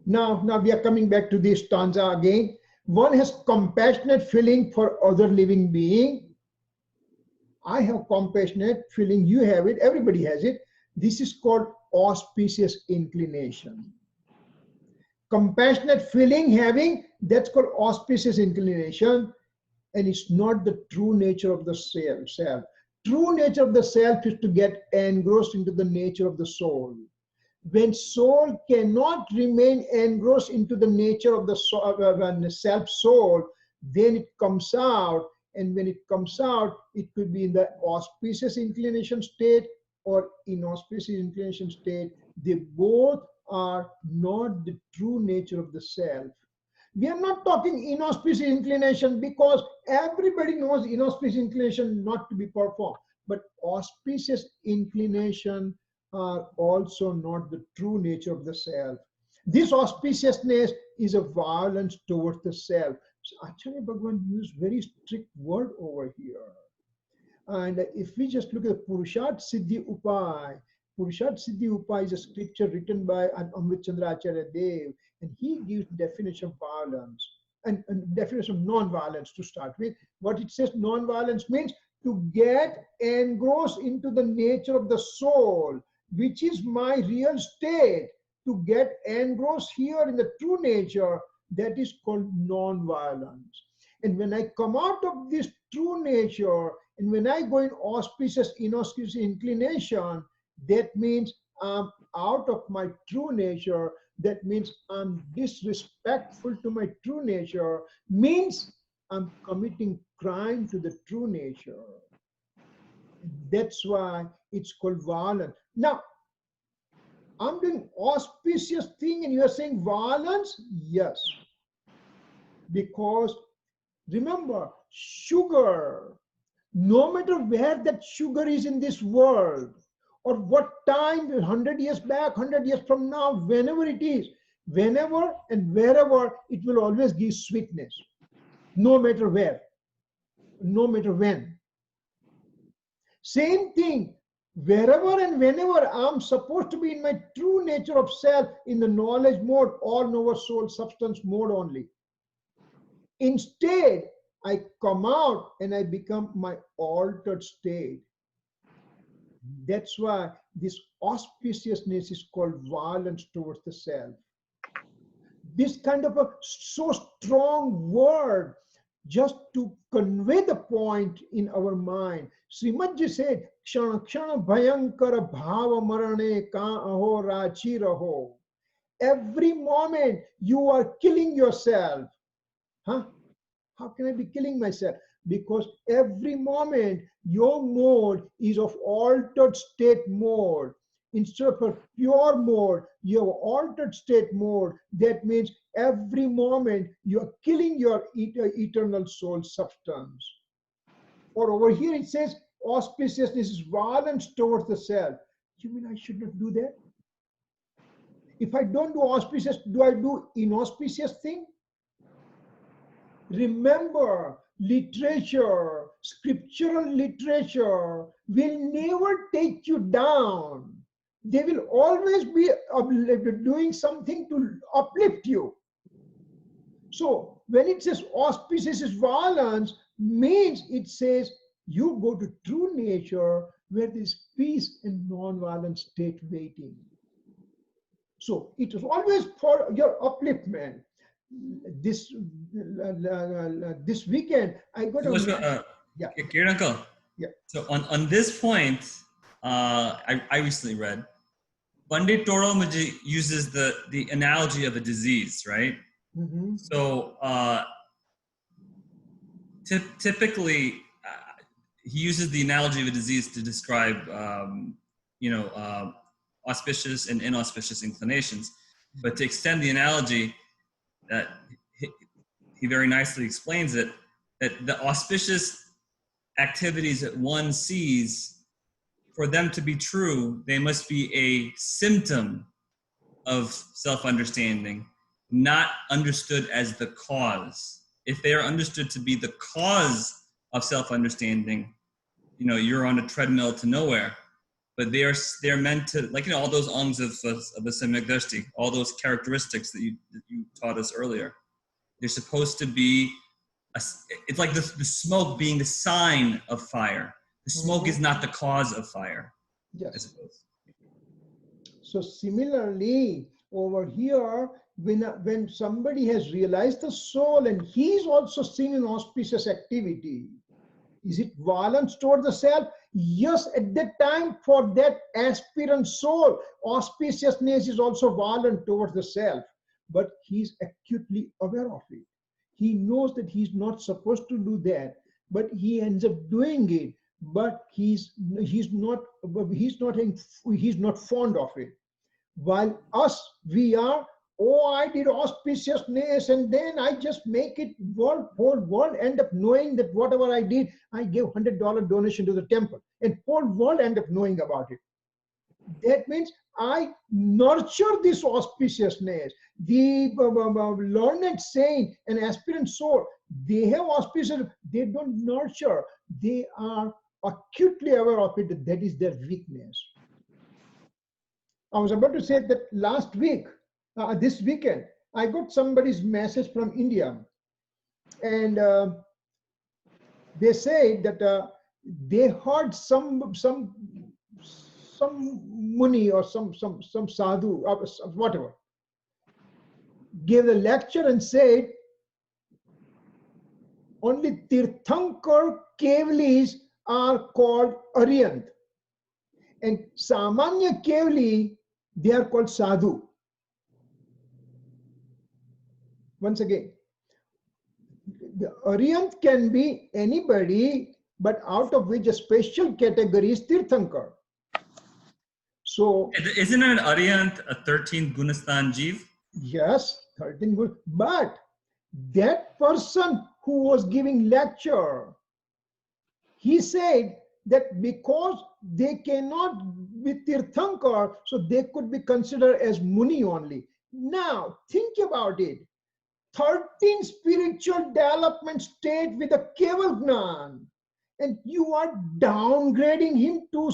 Now we are coming back to this stanza again. One has compassionate feeling for other living being. I have compassionate feeling, you have it, everybody has it. This is called auspicious inclination. Compassionate feeling having, that's called auspicious inclination, and it's not the true nature of the self. True nature of the self is to get engrossed into the nature of the soul. When soul cannot remain engrossed into the nature of the self-soul, then it comes out, and when it comes out, it could be in the auspicious inclination state or inauspicious inclination state. They both are not the true nature of the self. We are not talking inauspicious inclination, because everybody knows inauspicious inclination not to be performed, but auspicious inclination are also not the true nature of the self. This auspiciousness is a violence towards the self. So Acharya Bhagavan used very strict word over here. And if we just look at the Purusharth Siddhi Upay, Purusharth Siddhi Upay is a scripture written by Amrit Chandra Acharya Dev, and he gives definition of violence and definition of non-violence to start with. What it says, non-violence means to get engrossed into the nature of the soul, which is my real state. To get engrossed here in the true nature, that is called non-violence. And when I come out of this true nature, and when I go in auspicious, inauspicious inclination, that means I'm out of my true nature. That means I'm disrespectful to my true nature, means I'm committing crime to the true nature. That's why it's called violence. Now, I'm doing auspicious thing and you're saying violence? Yes. Because remember, sugar, no matter where that sugar is in this world, or what time, 100 years back, 100 years from now, whenever it is, whenever and wherever, it will always give sweetness, no matter where, no matter when. Same thing, wherever and whenever I'm supposed to be in my true nature of self, in the knowledge mode or knower soul substance mode only. Instead, I come out and I become my altered state. That's why this auspiciousness is called violence towards the self. This kind of a so strong word just to convey the point in our mind. Srimad ji said, Kshana Kshana Bhayankara Bhava Marane Ka Aho Rachi Raho. Every moment you are killing yourself. Huh? How can I be killing myself? Because every moment your mode is of altered state mode. Instead of a pure mode, you have altered state mode. That means every moment you are killing your eternal soul substance. Or over here it says auspiciousness is violence towards the self. You mean I should not do that? If I don't do auspicious, do I do inauspicious thing? Remember, literature, scriptural literature will never take you down. They will always be doing something to uplift you. So when it says auspicious is violence, means it says you go to true nature where there is peace and non-violent state waiting. So it is always for your upliftment. This weekend I got a yeah. Kirit uncle. Yeah. So on this point, I recently read Pandit Toromaji uses the analogy of a disease, right? Mm-hmm. So typically he uses the analogy of a disease to describe auspicious and inauspicious inclinations. But to extend the analogy, that he very nicely explains it, that the auspicious activities that one sees, for them to be true, they must be a symptom of self-understanding, not understood as the cause. If they are understood to be the cause of self-understanding, you're on a treadmill to nowhere. But they're meant to, like, all those angs of the Samyak Drishti, all those characteristics that you taught us earlier. They're supposed to be, it's like the smoke being the sign of fire. The smoke is not the cause of fire. Yes. I suppose. So similarly, over here, when somebody has realized the soul and he's also seen an auspicious activity, is it violence toward the self? Yes, at that time, for that aspirant soul, auspiciousness is also violent towards the self, but he's acutely aware of it. He knows that he's not supposed to do that, but he ends up doing it. But he's not fond of it. While us, we are, oh, I did auspiciousness, and then I just make it whole world end up knowing that whatever I did, I gave $100 donation to the temple, and whole world end up knowing about it. That means I nurture this auspiciousness. The learned saint and aspirant soul, they have auspicious, they don't nurture. They are acutely aware of it. That is their weakness. I was about to say that last week, this weekend, I got somebody's message from India, and they say that they heard some muni or some sadhu, whatever, gave a lecture and said only Tirthankar Kevalis are called Aryant, and Samanya Kevali, they are called Sadhu. Once again, the Aryant can be anybody, but out of which a special category is Tirthankar. So, isn't an Aryant a 13th Gunastan Jeev? Yes, 13 good. But that person who was giving lecture, he said that because they cannot be Tirthankar, so they could be considered as Muni only. Now, think about it. 13 spiritual development state with a Keval Gnan, and you are downgrading him to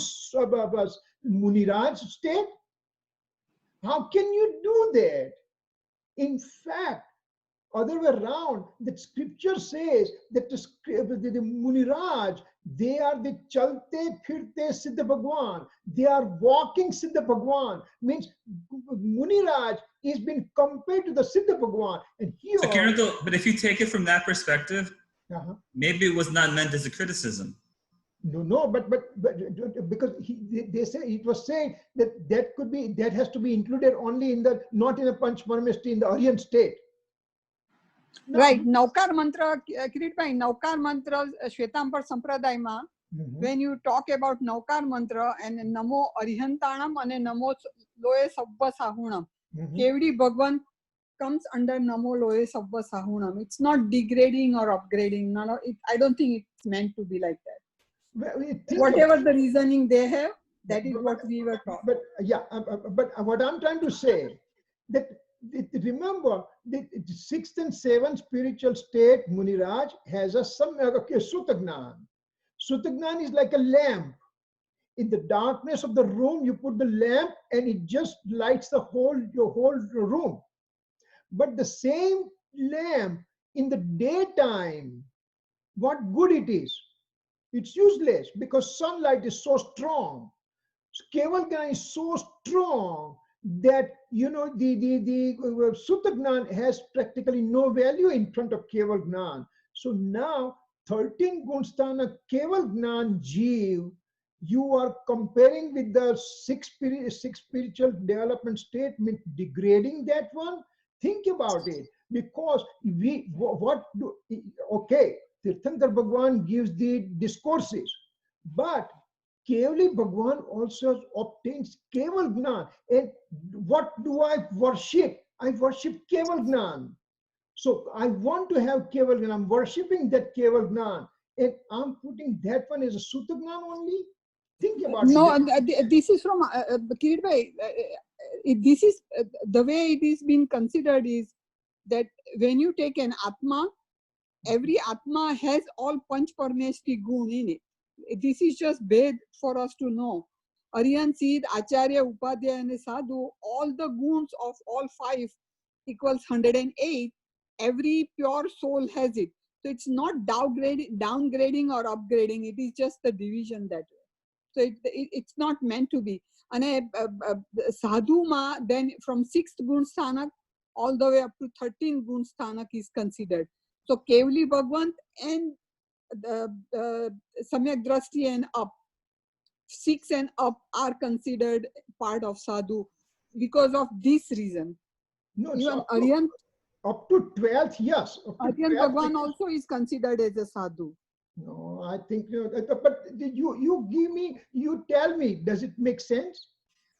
Muniraj state? How can you do that? In fact, other way around, that scripture says that the Muniraj, they are the chalte phirte Siddha Bhagwan. They are walking Siddha Bhagwan. Means Muniraj is being compared to the Siddha Bhagwan. And here, so Kirit, but if you take it from that perspective, maybe it was not meant as a criticism. No, but because they say it was saying that has to be included only in the, not in a Panch Parameshti, in the Aryan state. No. Right. Naukar mantra, Kirit bhai, Naukar mantra, Shwetambar Sampradayama, when you talk about Naukar mantra and Namo Arihantanam and Namo Loe Sabba Sahunam, Kevdi Bhagwan comes under Namo Loe Sabba Sahunam. It's not degrading or upgrading. I don't think it's meant to be like that. Whatever the reasoning they have, that is what we were taught. But what I'm trying to say, that remember, the sixth and seventh spiritual state, Muniraj, has a Sutagnan. Sutagnan is like a lamp. In the darkness of the room, you put the lamp and it just lights your whole room. But the same lamp in the daytime, what good it is? It's useless because sunlight is so strong. So Keval Gnan is so strong that the Sutagnan has practically no value in front of Keval Gnan. So now 13 Gunsthana Keval Gnan Jeev, you are comparing with the six spiritual development statement, degrading that one. Think about it, because okay, Tirthankar Bhagwan gives the discourses, but Kevali Bhagwan also obtains Keval Gnan. And what do I worship? I worship Keval Gnan. So I want to have Keval Gnan. I'm worshipping that Keval Gnan. And I'm putting that one as a Sutagnan only. Think about it. This is from Kirit Bhai. This is the way it is being considered is that when you take an Atma, every Atma has all Panch Parneshti Gun in it. This is just bad for us to know. Aryan, Siddh, Acharya, Upadhyaya and Sadhu, all the guns of all five equals 108. Every pure soul has it. So it's not downgrading or upgrading. It is just the division that way. So it's not meant to be. And Sadhu Ma, then from 6th Gun Sthanak all the way up to 13th Gun Sthanak is considered. So Kevali Bhagwant and Samyak Drashti and up, 6 and up are considered part of Sadhu because of this reason. No, even Aryan, up to 12th, yes. Aryan Bhagwan also is considered as a Sadhu. No, I think, but you tell me, does it make sense?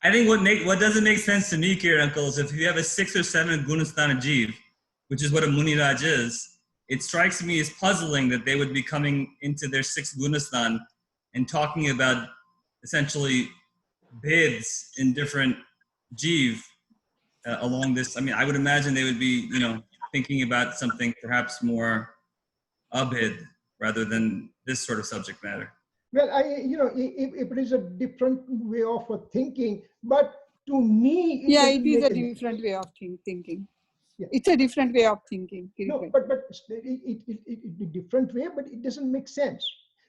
I think what doesn't make sense to me, Kirit Uncle, is if you have a 6 or 7 Gunasthana Jeev, which is what a Muniraj is, it strikes me as puzzling that they would be coming into their 6th Gunasthan and talking about essentially beds in different Jeev along this. I mean, I would imagine they would be, thinking about something perhaps more abhid rather than this sort of subject matter. Well, if it is a different way of thinking, but to me, it is a different way of thinking. Yeah. It's a different way of thinking. No, but it's a different way, but it doesn't make sense.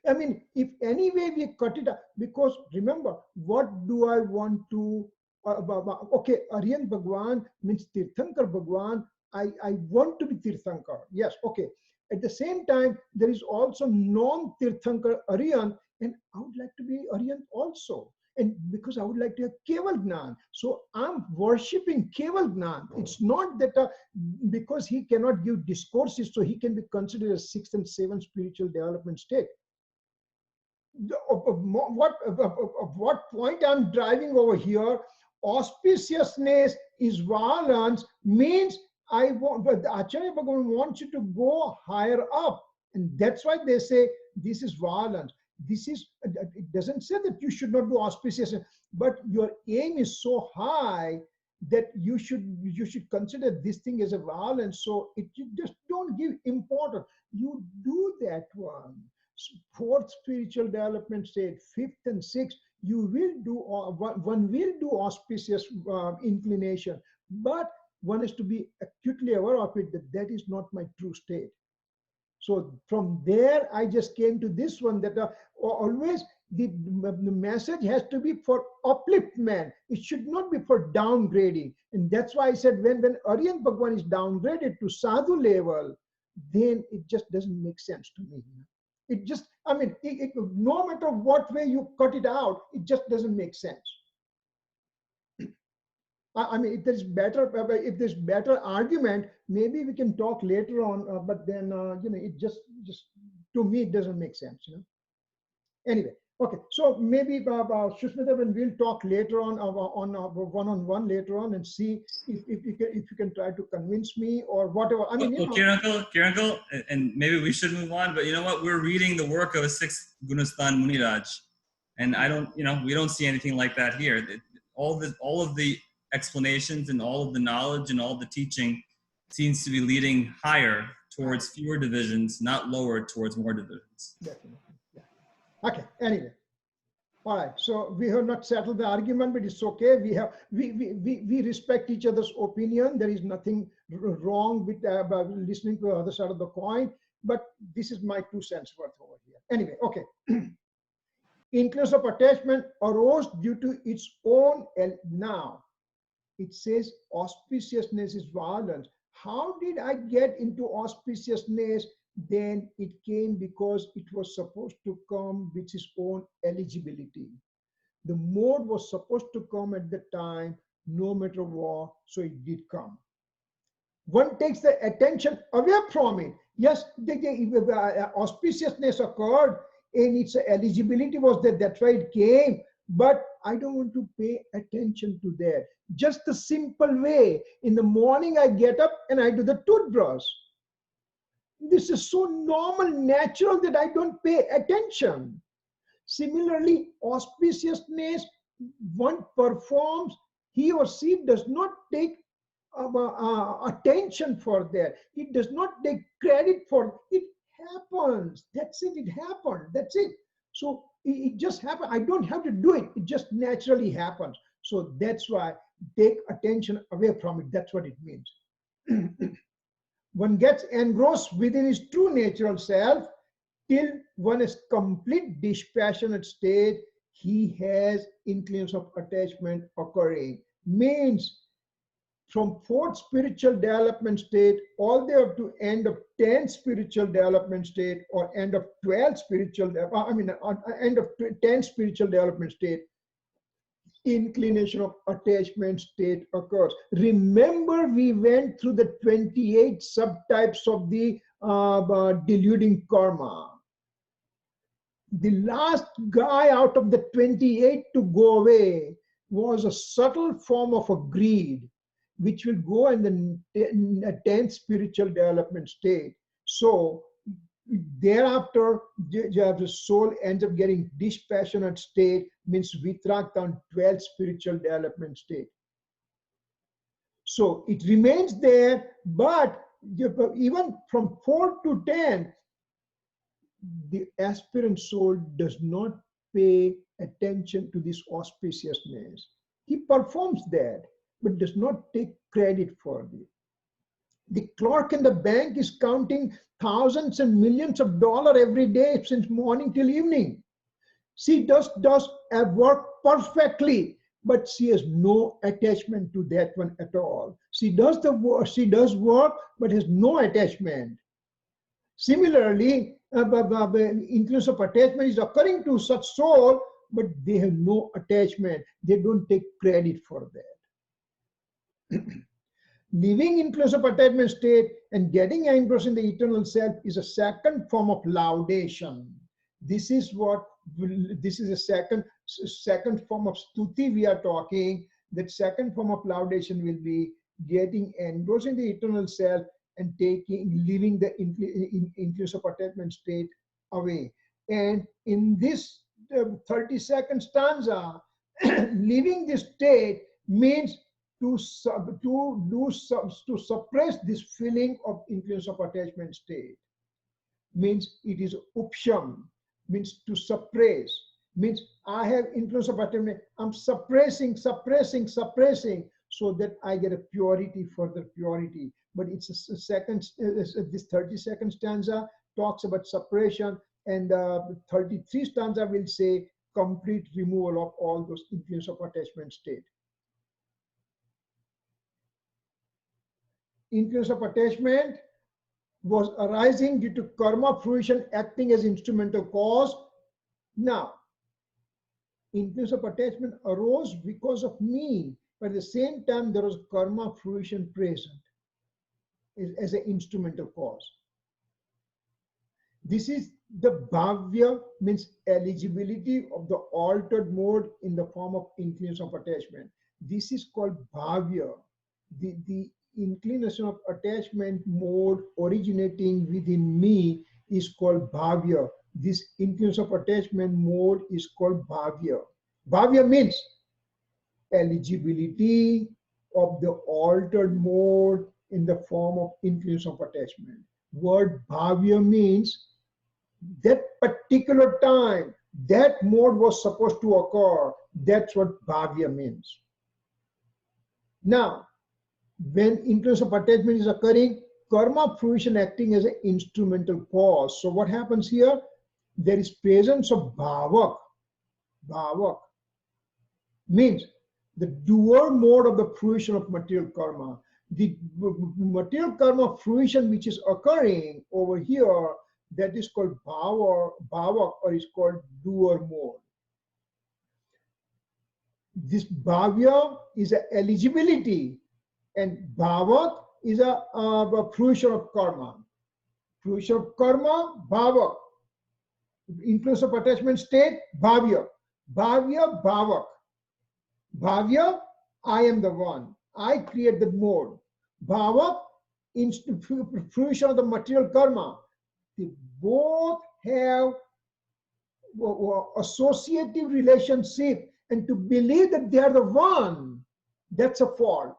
I mean, if any way we cut it up, because remember, what do I want to? Okay, Aryan Bhagwan means Tirthankar Bhagwan. I want to be Tirthankar. Yes, okay. At the same time, there is also non-Tirthankar Aryan, and I would like to be Aryan also. And because I would like to have Keval Gnan. So I'm worshipping Keval Gnan. It's not that because he cannot give discourses, so he can be considered a 6th and 7th spiritual development state. What point I'm driving over here, auspiciousness is violence, means but Acharya Bhagavan wants you to go higher up. And that's why they say this is violence. This is, it doesn't say that you should not do auspicious, but your aim is so high that you should consider this thing as a violence. So you just don't give importance. You do that one. 4th spiritual development state, 5th and 6th, you will do, one will do auspicious inclination, but one is to be acutely aware of it that is not my true state. So from there, I just came to this one that always the message has to be for upliftment. It should not be for downgrading. And that's why I said when Aryan Bhagwan is downgraded to sadhu level, then it just doesn't make sense to me. It just, I mean, no matter what way you cut it out, it just doesn't make sense. I mean, if there's better argument, maybe we can talk later on. But then, it just to me it doesn't make sense. Anyway, okay. So maybe Shushmita, when we'll talk later on one-on-one later on and see if you can try to convince me or whatever. I mean, Kirit Uncle, and maybe we should move on. But you know what? We're reading the work of a 6th Gunasthan Muniraj, and we don't see anything like that here. All of the explanations and all of the knowledge and all the teaching seems to be leading higher towards fewer divisions, not lower towards more divisions. Definitely. Yeah. Okay. Anyway. All right. So we have not settled the argument, but it's okay. We respect each other's opinion. There is nothing wrong with listening to the other side of the coin. But this is my 2 cents worth over here. Anyway. Okay. Influence of attachment arose due to its own. Now it says auspiciousness is violence. How did I get into auspiciousness? Then it came because it was supposed to come with its own eligibility. The mode was supposed to come at the time, no matter what, so it did come. One takes the attention away from it. Yes, the auspiciousness occurred and its eligibility was that, that's why it came, but I don't want to pay attention to that. Just the simple way, in the morning I get up and I do the toothbrush. This is so normal, natural that I don't pay attention. Similarly, auspiciousness, one performs, he or she does not take attention for that. It does not take credit for it. Happens. That's it. It happened. That's it. So it just happened. I don't have to do it. It just naturally happens. So that's why take attention away from it. That's what it means. One gets engrossed within his true natural self till one is complete dispassionate state. He has inclinations of attachment occurring. Means from 4th spiritual development state all the way up to end of 10th spiritual development state or end of 12th spiritual, end of 10th spiritual development state, inclination of attachment state occurs. Remember, we went through the 28 subtypes of the deluding karma. The last guy out of the 28 to go away was a subtle form of a greed, which will go in the 10th spiritual development state. So thereafter, the soul ends up getting dispassionate state, means vitrakta on 12th spiritual development state. So it remains there, but even from 4 to 10, the aspirant soul does not pay attention to this auspiciousness. He performs that, but does not take credit for it. The clerk in the bank is counting thousands and millions of dollars every day since morning till evening. She does work perfectly, but she has no attachment to that one at all. She does the work, but has no attachment. Similarly, influence of attachment is occurring to such soul, but they have no attachment. They don't take credit for that. Living influence of attachment state and getting engrossed in the eternal self is a second form of laudation. This is a second form of stuti we are talking. That second form of laudation will be getting engrossed in the eternal self and leaving the influence of attachment state away. And in this 32nd stanza, leaving this state means to suppress this feeling of influence of attachment state. Means it is upsham, means to suppress, means I have influence of attachment, I'm suppressing so that I get a purity, further purity. But it's a second, this 32nd stanza talks about suppression, and the 33 stanza will say complete removal of all those influence of attachment state. Influence of attachment was arising due to karma fruition acting as instrumental cause. Now, influence of attachment arose because of me, but at the same time there was karma fruition present as an instrumental cause. This is the bhavya, means eligibility of the altered mode in the form of influence of attachment. This is called bhavya. The inclination of attachment mode originating within me is called bhavya. This influence of attachment mode is called bhavya. Bhavya means eligibility of the altered mode in the form of influence of attachment. Word bhavya means that particular time, that mode was supposed to occur. That's what bhavya means. Now, when influence of attachment is occurring, karma fruition acting as an instrumental cause. So what happens here? There is presence of bhavak. Bhavak means the doer mode of the fruition of material karma. The material karma fruition which is occurring over here, that is called bhavak, or is called doer mode. This bhavya is an eligibility, and bhavak is a fruition of karma. Fruition of karma, bhavak. Influence of attachment state, bhavya. Bhavya, bhavak. Bhavya, I am the one. I create the mode. Bhavak, fruition of the material karma. They both have associative relationship, and to believe that they are the one, that's a fault.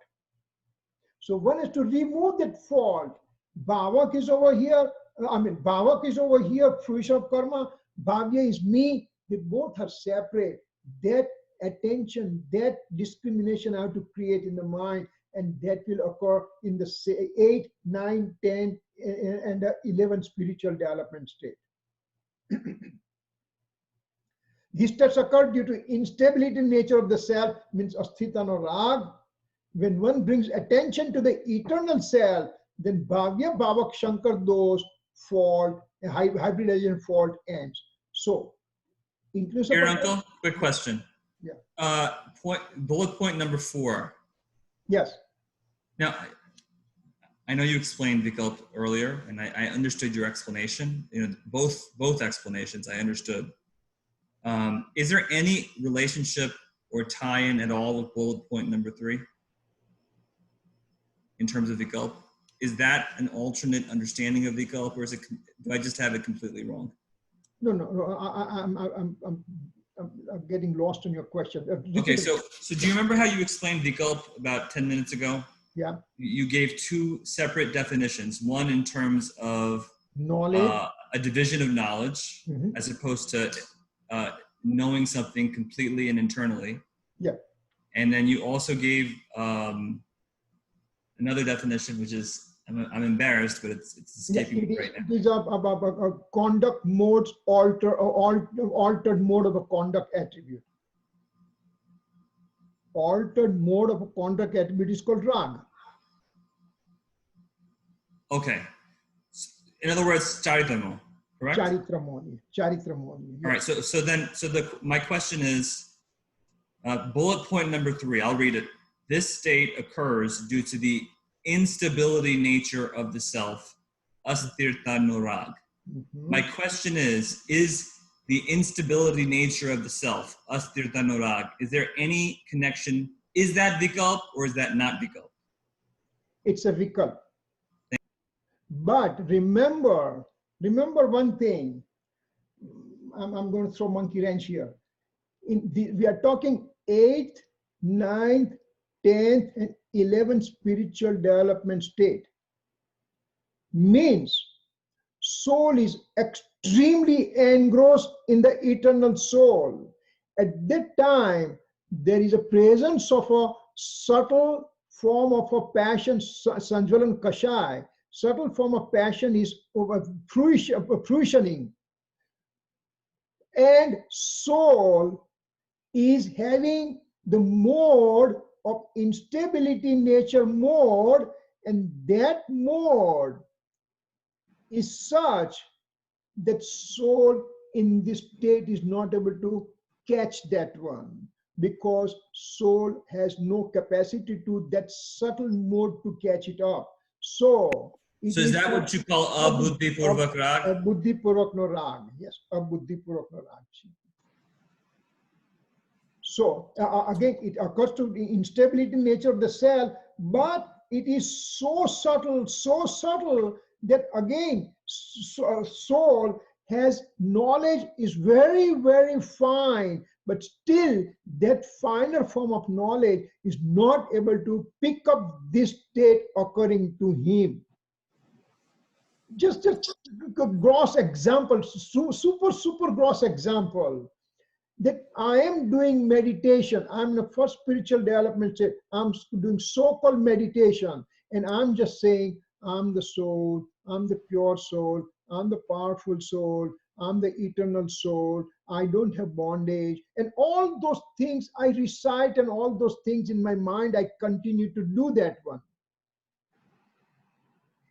So one has to remove that fault. Bhavak is over here. Bhavak is over here, fruition of karma. Bhavya is me. They both are separate. That attention, that discrimination I have to create in the mind, and that will occur in the 8, 9, 10, and 11 spiritual development state. These steps occur due to instability in nature of the self, means asthita no rag. When one brings attention to the eternal self, then bhavya, bhavak, shankar, those fault, hybridization fault ends. So, inclusive. Here, Uncle, quick question. Yeah. Bullet point number 4. Yes. Now, I know you explained Vikalp earlier, and I understood your explanation. You know, both explanations I understood. Is there any relationship or tie-in at all with bullet point number 3 in terms of Vikalp? Is that an alternate understanding of Vikalp, or is it? Do I just have it completely wrong? No. I'm getting lost in your question. Okay, so do you remember how you explained Vikalp about 10 minutes ago? Yeah. You gave 2 separate definitions. One in terms of knowledge, a division of knowledge, as opposed to knowing something completely and internally. Yeah. And then you also gave another definition, which is, I'm embarrassed, but it's escaping me right now. It is a conduct modes, altered mode of a conduct attribute. Altered mode of a conduct attribute is called rag. Okay. In other words, charitamo, correct? Charitramoni. Yes. All right. So my question is, bullet point number 3. I'll read it. This state occurs due to the instability nature of the self, asthirta nurag. My question is the instability nature of the self, asthirta nurag, is there any connection? Is that Vikalp or is that not Vikalp? It's a Vikalp. But remember one thing. I'm going to throw monkey wrench here. We are talking 8th, 9th, 10th, and 11th spiritual development state. Means soul is extremely engrossed in the eternal soul. At that time, there is a presence of a subtle form of a passion, sanjvalan kashai. Subtle form of passion is fruitioning. And soul is having the mode of instability nature mode, and that mode is such that soul in this state is not able to catch that one, because soul has no capacity to that subtle mode to catch it up. So is that what you call abuddhi purvak rag? Abuddhi purvak no rag. Yes, abuddhi purvak no rag. So again, it occurs to the instability nature of the cell, but it is so subtle that again, soul has knowledge is very, very fine, but still that finer form of knowledge is not able to pick up this state occurring to him. Just a gross example, super gross example, that I am doing meditation. I'm in the first spiritual development state. I'm doing so-called meditation, and I'm just saying, I'm the soul, I'm the pure soul, I'm the powerful soul, I'm the eternal soul, I don't have bondage. And all those things I recite, and all those things in my mind, I continue to do that one.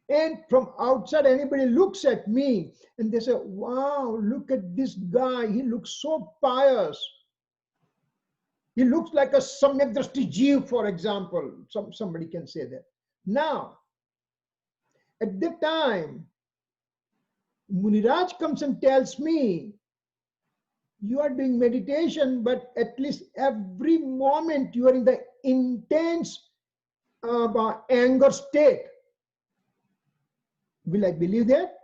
And from outside, anybody looks at me and they say, wow, look at this guy. He looks so pious. He looks like a Samyak Drashti Jeev, for example. Somebody can say that. Now, at that time, Muniraj comes and tells me, you are doing meditation, but at least every moment you are in the intense anger state. Will I believe that?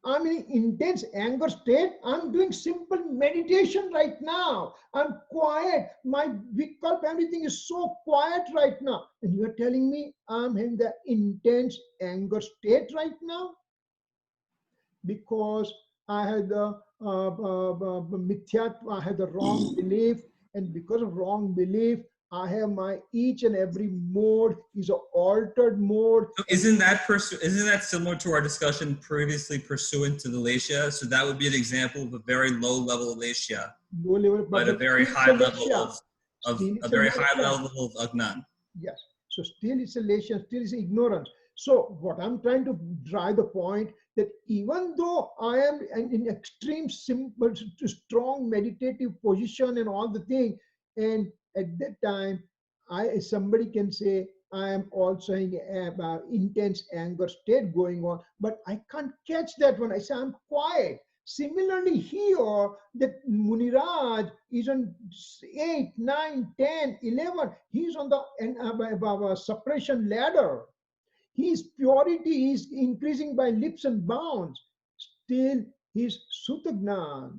I'm in intense anger state. I'm doing simple meditation right now. I'm quiet. My vikalp, everything is so quiet right now. And you are telling me I'm in the intense anger state right now? Because I had the mithyatva, I had the wrong belief. And because of wrong belief, I have my each and every mode is an altered mode. So isn't that similar to our discussion previously pursuant to the Leshya? So that would be an example of a very low level of Leshya, but a very high level of Agnan. Yes. So still it's a Leshya, still it's ignorance. So what I'm trying to drive the point that even though I am in extreme simple strong meditative position and all the thing, and at that time, somebody can say, I am also in intense anger state going on, but I can't catch that one. I say, I'm quiet. Similarly here, that Muniraj is on 8, 9, 10, 11. He's on the suppression ladder. His purity is increasing by leaps and bounds. Still, his Sutagnan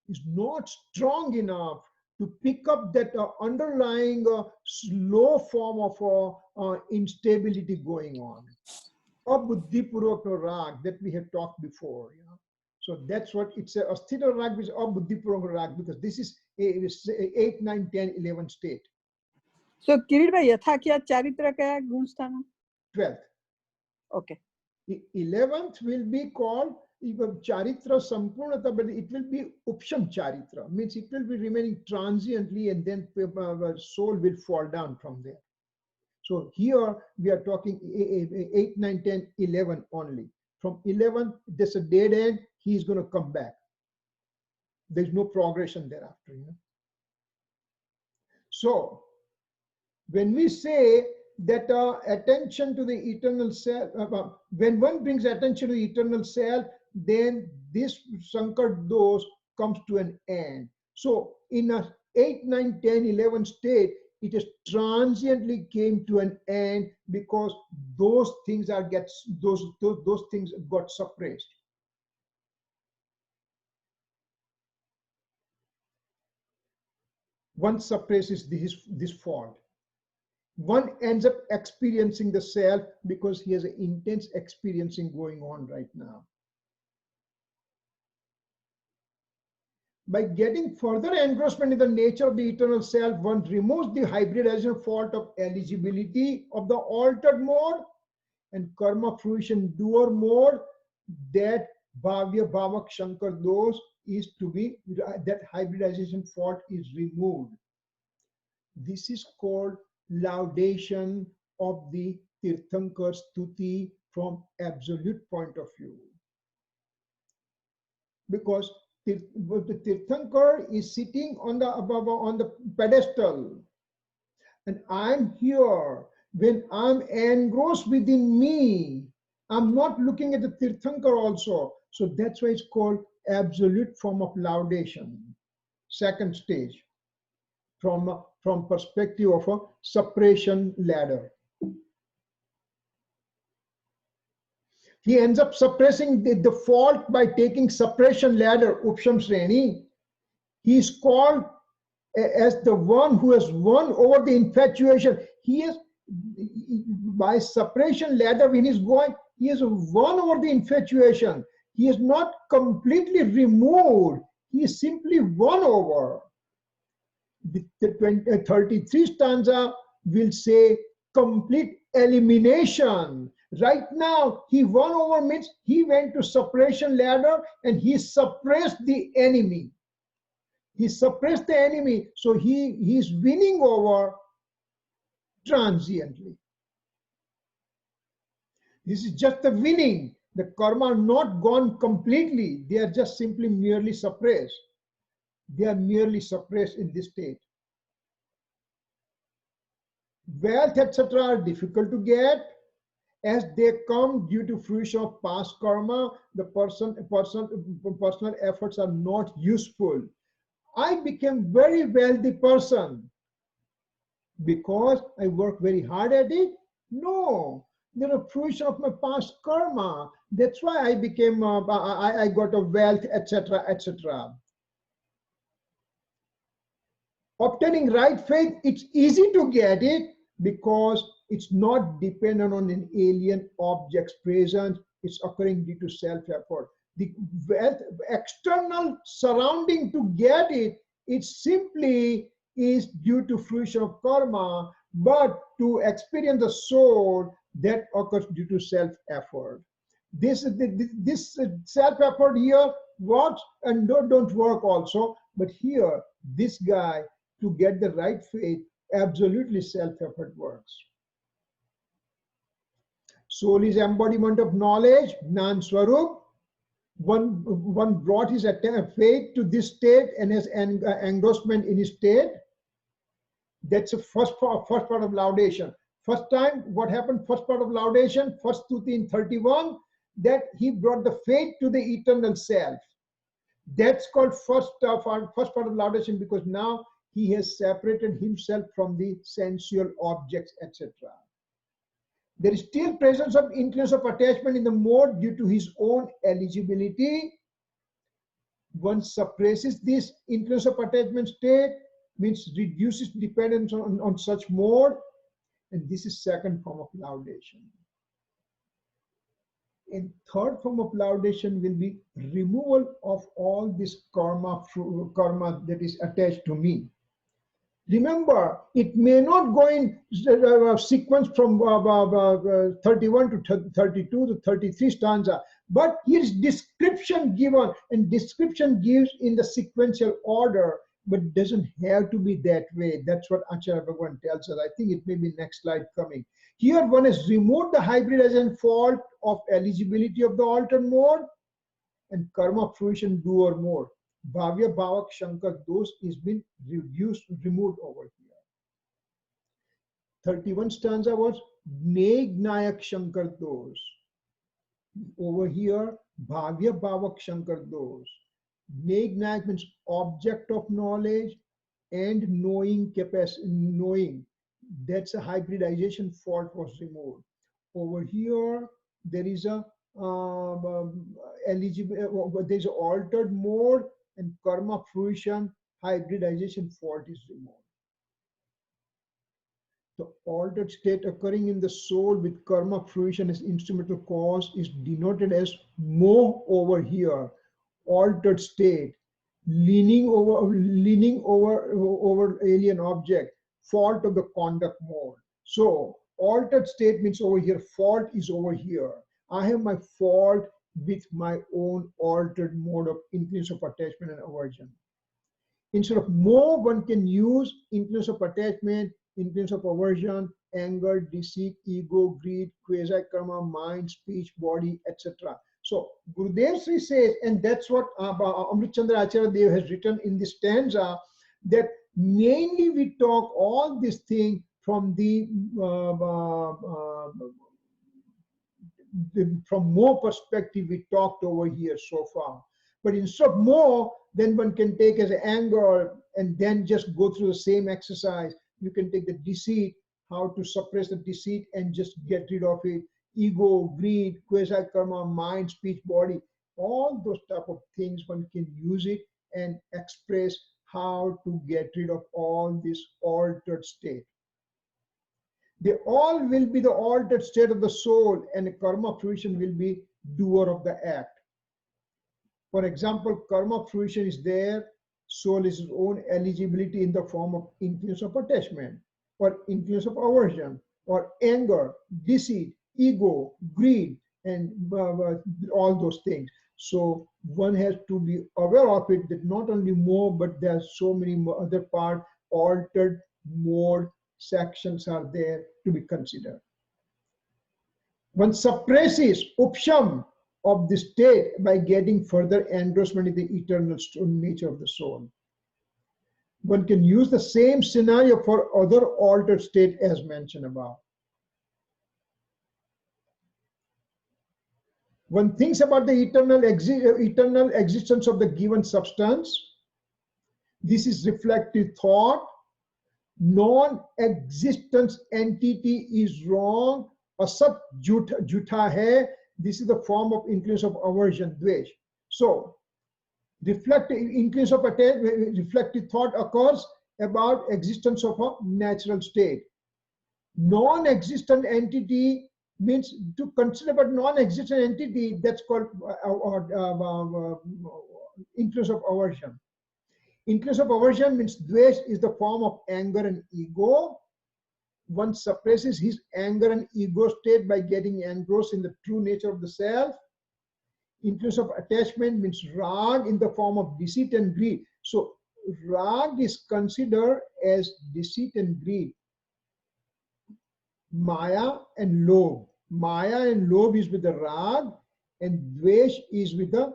is not strong enough to pick up that underlying slow form of instability going on. Abuddhipurvak rag that we have talked before. You know? So that's what it's a asthita rag is abuddhipurvak rag, because this is 8, 9, 10, 11 state. So Kirit bhai, yatha kya charitra kaya gun sthana? 12th. Okay. 11th will be called Charitra Sampurnata, but it will be Upsham Charitra, means it will be remaining transiently and then soul will fall down from there. So here we are talking 8, 9, 10, 11 only. From 11, there's a dead end, he is going to come back. There's no progression thereafter. You know? So when we say that attention to the eternal self, when one brings attention to the eternal self, then this Sankar dose comes to an end. So in a 8, 9, 10, 11 state, it is transiently came to an end because those things those things got suppressed. One suppresses this fault. One ends up experiencing the self because he has an intense experiencing going on right now. By getting further engrossment in the nature of the eternal self, one removes the hybridization fault of eligibility of the altered mode and karma fruition doer mode. That bhavya bhavak shankar dosh is to be, that hybridization fault is removed. This is called laudation of the Tirthankar Stuti from absolute point of view. Because the Tirthankar is sitting on the pedestal, and I'm here. When I'm engrossed within me, I'm not looking at the Tirthankar also. So that's why it's called absolute form of laudation. Second stage, from perspective of a suppression ladder. He ends up suppressing the fault by taking suppression ladder, Upsham Sreni. He is called as the one who has won over the infatuation. He has, by separation ladder, when he's going, he has won over the infatuation. He is not completely removed. He is simply won over. The 33 stanza will say complete elimination. Right now, he won over means he went to separation ladder and he suppressed the enemy. He suppressed the enemy, so he is winning over transiently. This is just the winning. The karma are not gone completely. They are just simply merely suppressed. They are merely suppressed in this state. Wealth, etc. are difficult to get as they come due to fruition of past karma. The personal efforts are not useful. I became very wealthy person because I worked very hard at it? No, there are fruition of my past karma. That's why I became, I got a wealth, etc., etc. Obtaining right faith, it's easy to get it because it's not dependent on an alien object's presence. It's occurring due to self-effort. The wealth, external surrounding to get it, it simply is due to fruition of karma, but to experience the soul, that occurs due to self-effort. This self-effort here works and don't work also, but here, this guy, to get the right faith, absolutely self-effort works. Soul is embodiment of knowledge, Jnan Swarup. One brought his faith to this state and has engrossment in his state. That's the first part of laudation. First time, what happened? First part of laudation, first stuti in 31, that he brought the faith to the eternal self. That's called first part of laudation, because now he has separated himself from the sensual objects, etc. There is still presence of influence of attachment in the mode due to his own eligibility. One suppresses this influence of attachment state, means reduces dependence on such mode, and this is second form of laudation. And third form of laudation will be removal of all this karma that is attached to me. Remember, it may not go in sequence from 31 to 32 to 33 stanza, but here is description given, and description gives in the sequential order, but doesn't have to be that way. That's what Acharya Bhagavan tells us. I think it may be next slide coming. Here one has removed the hybridization fault of eligibility of the altered mode and karma fruition doer mode. Bhavya Bhavak Shankar those is been removed over here. 31 stanza was Megnayak Shankar those. Over here, Bhavya Bhavak Shankar those. Megnayak means object of knowledge and knowing capacity, knowing. That's a hybridization fault was removed. Over here, there is a there's an altered mode and karma fruition hybridization fault is removed. The altered state occurring in the soul with karma fruition as instrumental cause is denoted as moh over here. Altered state, leaning over alien object, fault of the conduct mode. So altered state means over here, fault is over here. I have my fault with my own altered mode of influence of attachment and aversion. Instead of more, one can use influence of attachment, influence of aversion, anger, deceit, ego, greed, quasi-karma, mind, speech, body, etc. So Gurudev Sri says, and that's what Amrit Chandra Acharya Dev has written in this stanza, that mainly we talk all these things from the from more perspective we talked over here so far. But instead of more, then one can take as anger and then just go through the same exercise. You can take the deceit, how to suppress the deceit and just get rid of it. Ego, greed, quasi-karma, mind, speech, body, all those type of things one can use it and express how to get rid of all this altered state. They all will be the altered state of the soul, and karma fruition will be doer of the act. For example, karma fruition is there, soul is its own eligibility in the form of influence of attachment, or influence of aversion, or anger, deceit, ego, greed, and all those things. So one has to be aware of it, that not only more, but there are so many other parts, altered mode sections are there to be considered. One suppresses upsham of the state by getting further engrossment in the eternal nature of the soul. One can use the same scenario for other altered state as mentioned above. One thinks about the eternal existence of the given substance. This is reflective thought. Non-existence entity is wrong. Asat jhutha hai. This is the form of influence of aversion, dvesh. So, reflective thought occurs about existence of a natural state. Non-existent entity means to consider about non-existent entity, that's called influence of aversion. Influence of aversion means dvesh is the form of anger and ego. One suppresses his anger and ego state by getting engrossed in the true nature of the self. Influence of attachment means rag in the form of deceit and greed. So rag is considered as deceit and greed. Maya and lobh. Maya and lobh is with the rag, and dvesh is with the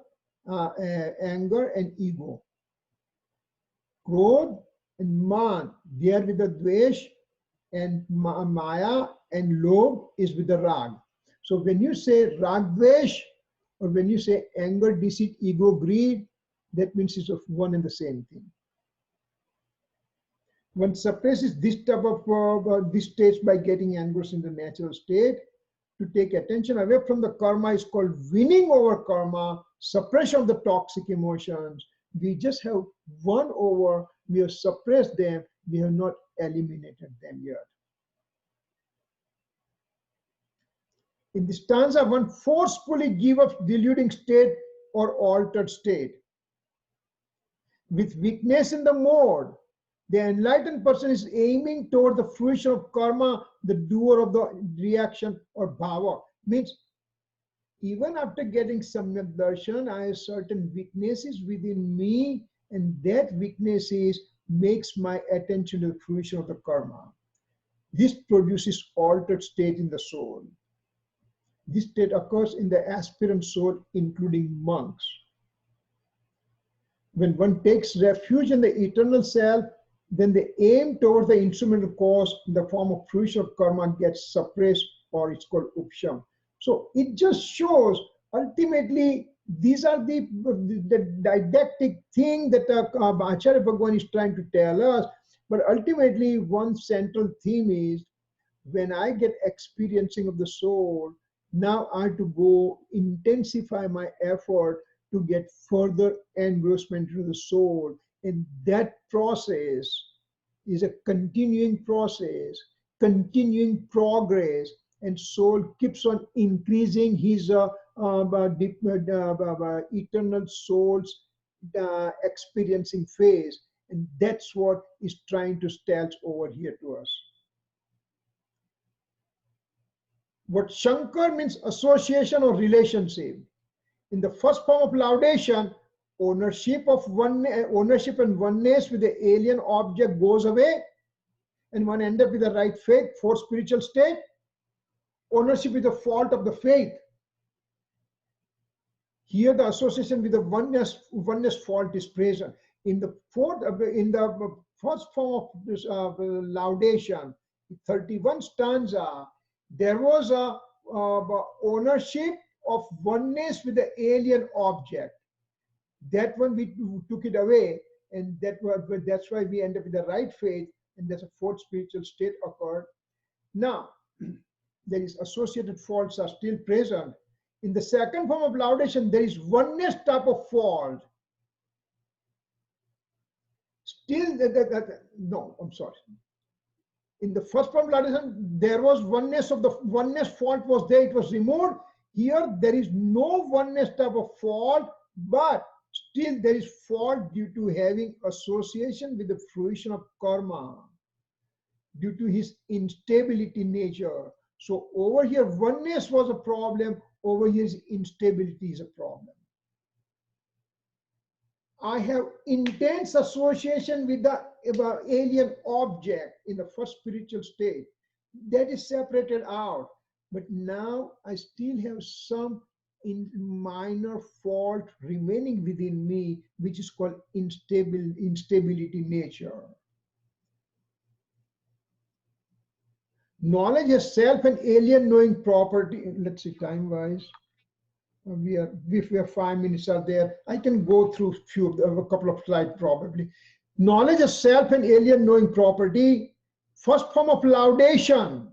anger and ego. Krodh and man, they are with the dvesh, and maya and lobh is with the rag. So when you say rag dvesh, or when you say anger, deceit, ego, greed, that means it's of one and the same thing. One suppresses this type of these states by getting engrossed in the natural state. To take attention away from the karma is called winning over karma, suppression of the toxic emotions. We just have won over, we have suppressed them, we have not eliminated them yet. In this stanza, one forcefully gives up deluding state or altered state. With weakness in the mode, the enlightened person is aiming toward the fruition of karma, the doer of the reaction or bhava. Means, even after getting samyak darshan, I have certain weaknesses within me, and that weaknesses makes my attention to the fruition of the karma. This produces altered state in the soul. This state occurs in the aspirant soul, including monks. When one takes refuge in the eternal self, then the aim towards the instrumental cause in the form of fruition of karma gets suppressed, or it's called upsham. So it just shows ultimately these are the didactic thing that Acharya Bhagwan is trying to tell us. But ultimately, one central theme is when I get experiencing of the soul, now I have to go intensify my effort to get further engrossment into the soul. And that process is a continuing process, continuing progress, and soul keeps on increasing his eternal soul's experiencing phase. And that's what is trying to tell over here to us. What Shankar means association or relationship. In the first form of laudation, ownership and oneness with the alien object goes away, and one ends up with the right faith, fourth spiritual state. Ownership is the fault of the faith. Here the association with the oneness fault is present. In the first form of this laudation, 31 stanza, there was a ownership of oneness with the alien object. That one we took it away, and that's why we end up with the right faith, and that's a fourth spiritual state occurred. Now, there is associated faults are still present. In the second form of laudation, there is oneness type of fault. still, no, I'm sorry. In the first form of laudation, there was oneness of the oneness fault was there, it was removed. Here, there is no oneness type of fault, but still there is fault due to having association with the fruition of karma, due to his instability nature. So over here, oneness was a problem, over here, instability is a problem. I have intense association with the alien object in the first spiritual state. That is separated out. But now I still have some minor fault remaining within me, which is called instability nature. Knowledge has self and alien knowing property. Let's see, time-wise. If we have 5 minutes are there, I can go through a couple of slides probably. Knowledge of self and alien knowing property, first form of laudation.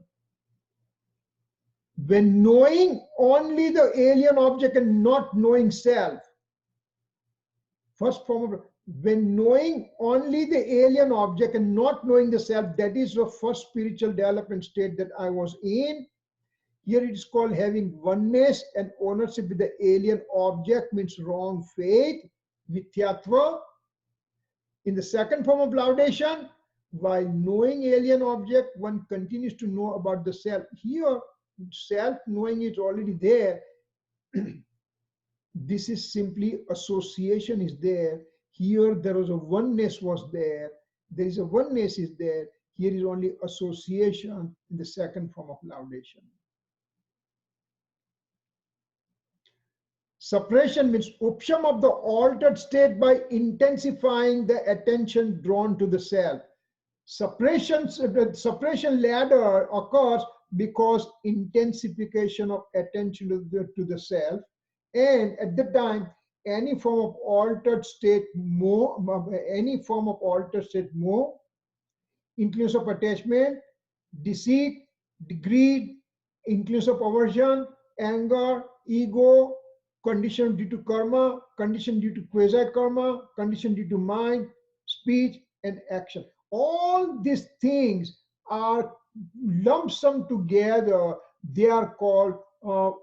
When knowing only the alien object and not knowing self. First form of, when knowing only the alien object and not knowing the self, that is the first spiritual development state that I was in. Here it is called having oneness and ownership with the alien object, means wrong faith, mithyatva. In the second form of laudation, while knowing alien object, one continues to know about the self. Here, self-knowing is already there. This is simply association is there. Here, there was a oneness was there. There is a oneness is there. Here is only association in the second form of laudation. Suppression means upsham of the altered state by intensifying the attention drawn to the self. Suppression ladder occurs because intensification of attention to the self, and at the time, any form of altered state more, includes of attachment, deceit, greed, includes of aversion, anger, ego, condition due to karma, condition due to quasi-karma, condition due to mind, speech, and action. All these things are lump sum together. They are called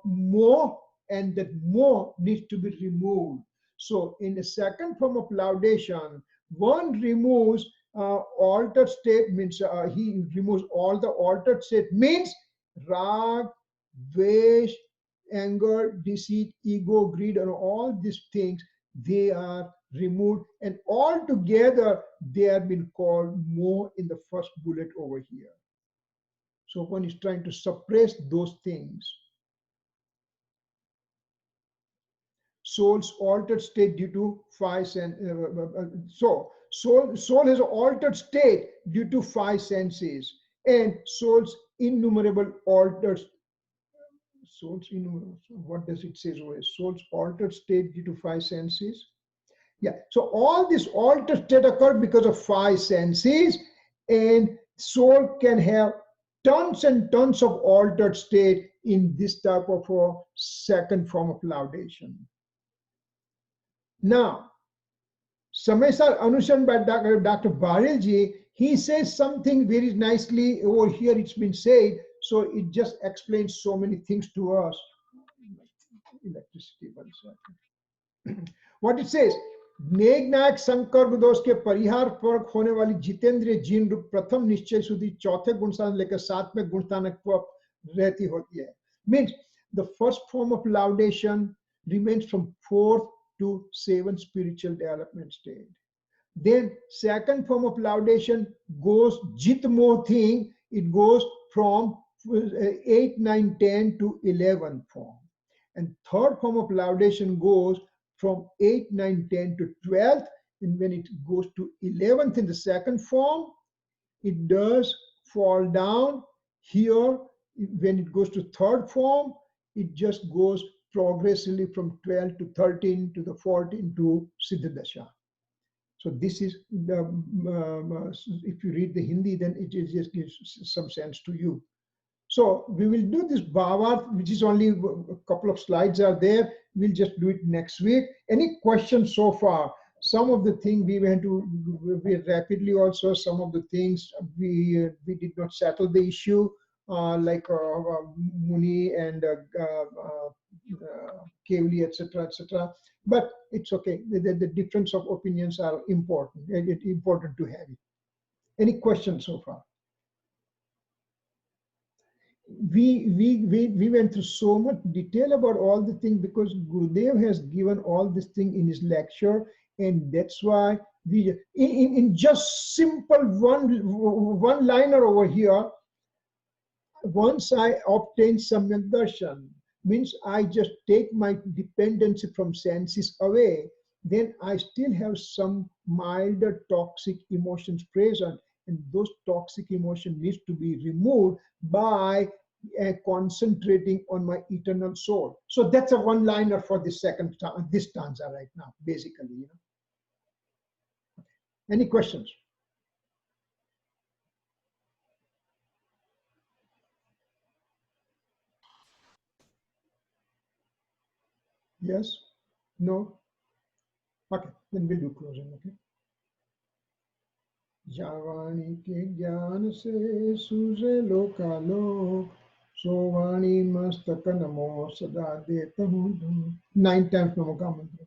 moh, and that moh needs to be removed. So in the second form of laudation, one removes altered state, means he removes all the altered state, means rag, dvesh, anger, deceit, ego, greed, and all these things, they are removed, and all together they have been called moh in the first bullet over here. So one is trying to suppress those things. Soul's altered state due to 5 senses. Soul has an altered state due to 5 senses, and soul's innumerable altered. What does it say? Soul's altered state due to 5 senses. Yeah, so all this altered state occur because of 5 senses, and soul can have tons and tons of altered state in this type of a second form of laudation. Now, Samaysar Anushan by Dr. Barilji, he says something very nicely over here, it's been said, so it just explains so many things to us. Electricity, 1 second. What it says, नेगनायक संकर दोष के परिहार पर होने वाली जितेंद्रिय gene रूप प्रथम निश्चय सुधी चौथे गुणस्थान लेकर 7वें गुणस्थानक पर रहती होती है. Means the first form of laudation remains from 4th to 7th spiritual development state. Then second form of laudation goes jit moh thing, it goes from 8, 9, 10 to 11 form. And third form of laudation goes from 8, 9, 10 to 12th, and when it goes to 11th in the second form, it does fall down. Here, when it goes to third form, it just goes progressively from 12 to 13 to the 14 to Siddhadasha. So this is the, if you read the Hindi, then it just gives some sense to you. So we will do this Bhavat, which is only a couple of slides are there. We'll just do it next week. Any questions so far? Some of the things we went to rapidly also, some of the things we did not settle the issue, like Muni and Kevli, etc., etc. But it's okay. The difference of opinions are important. It's important to have it. Any questions so far? We went through so much detail about all the things because Gurudev has given all this thing in his lecture, and that's why we in just simple one liner over here. Once I obtain Samyak Darshan, means I just take my dependency from senses away, then I still have some milder toxic emotions present, and those toxic emotions needs to be removed by concentrating on my eternal soul. So that's a one-liner for this this stanza right now, basically. You know. Any questions? Yes? No? Okay, then we'll do closing, okay? जावाणी के ज्ञान से सूझे लोकालोक, सोवाणी मस्तक नमो सदा देता हूँ धूम. 9 times नमो का मंत्र.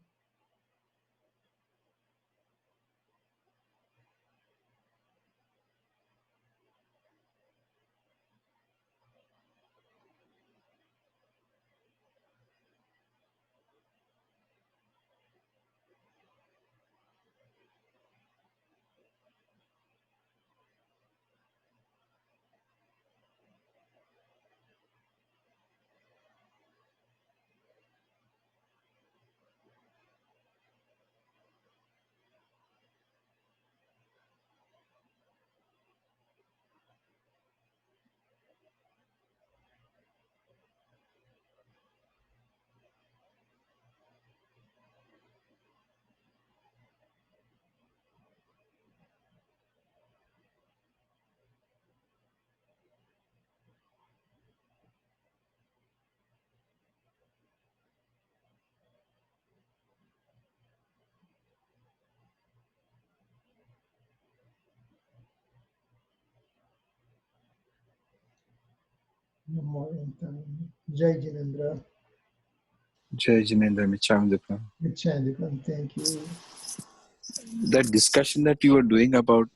नमो एंतानी. Jai Jinendra. Jai Jinendra Michandipam. Thank you. That discussion that you were doing about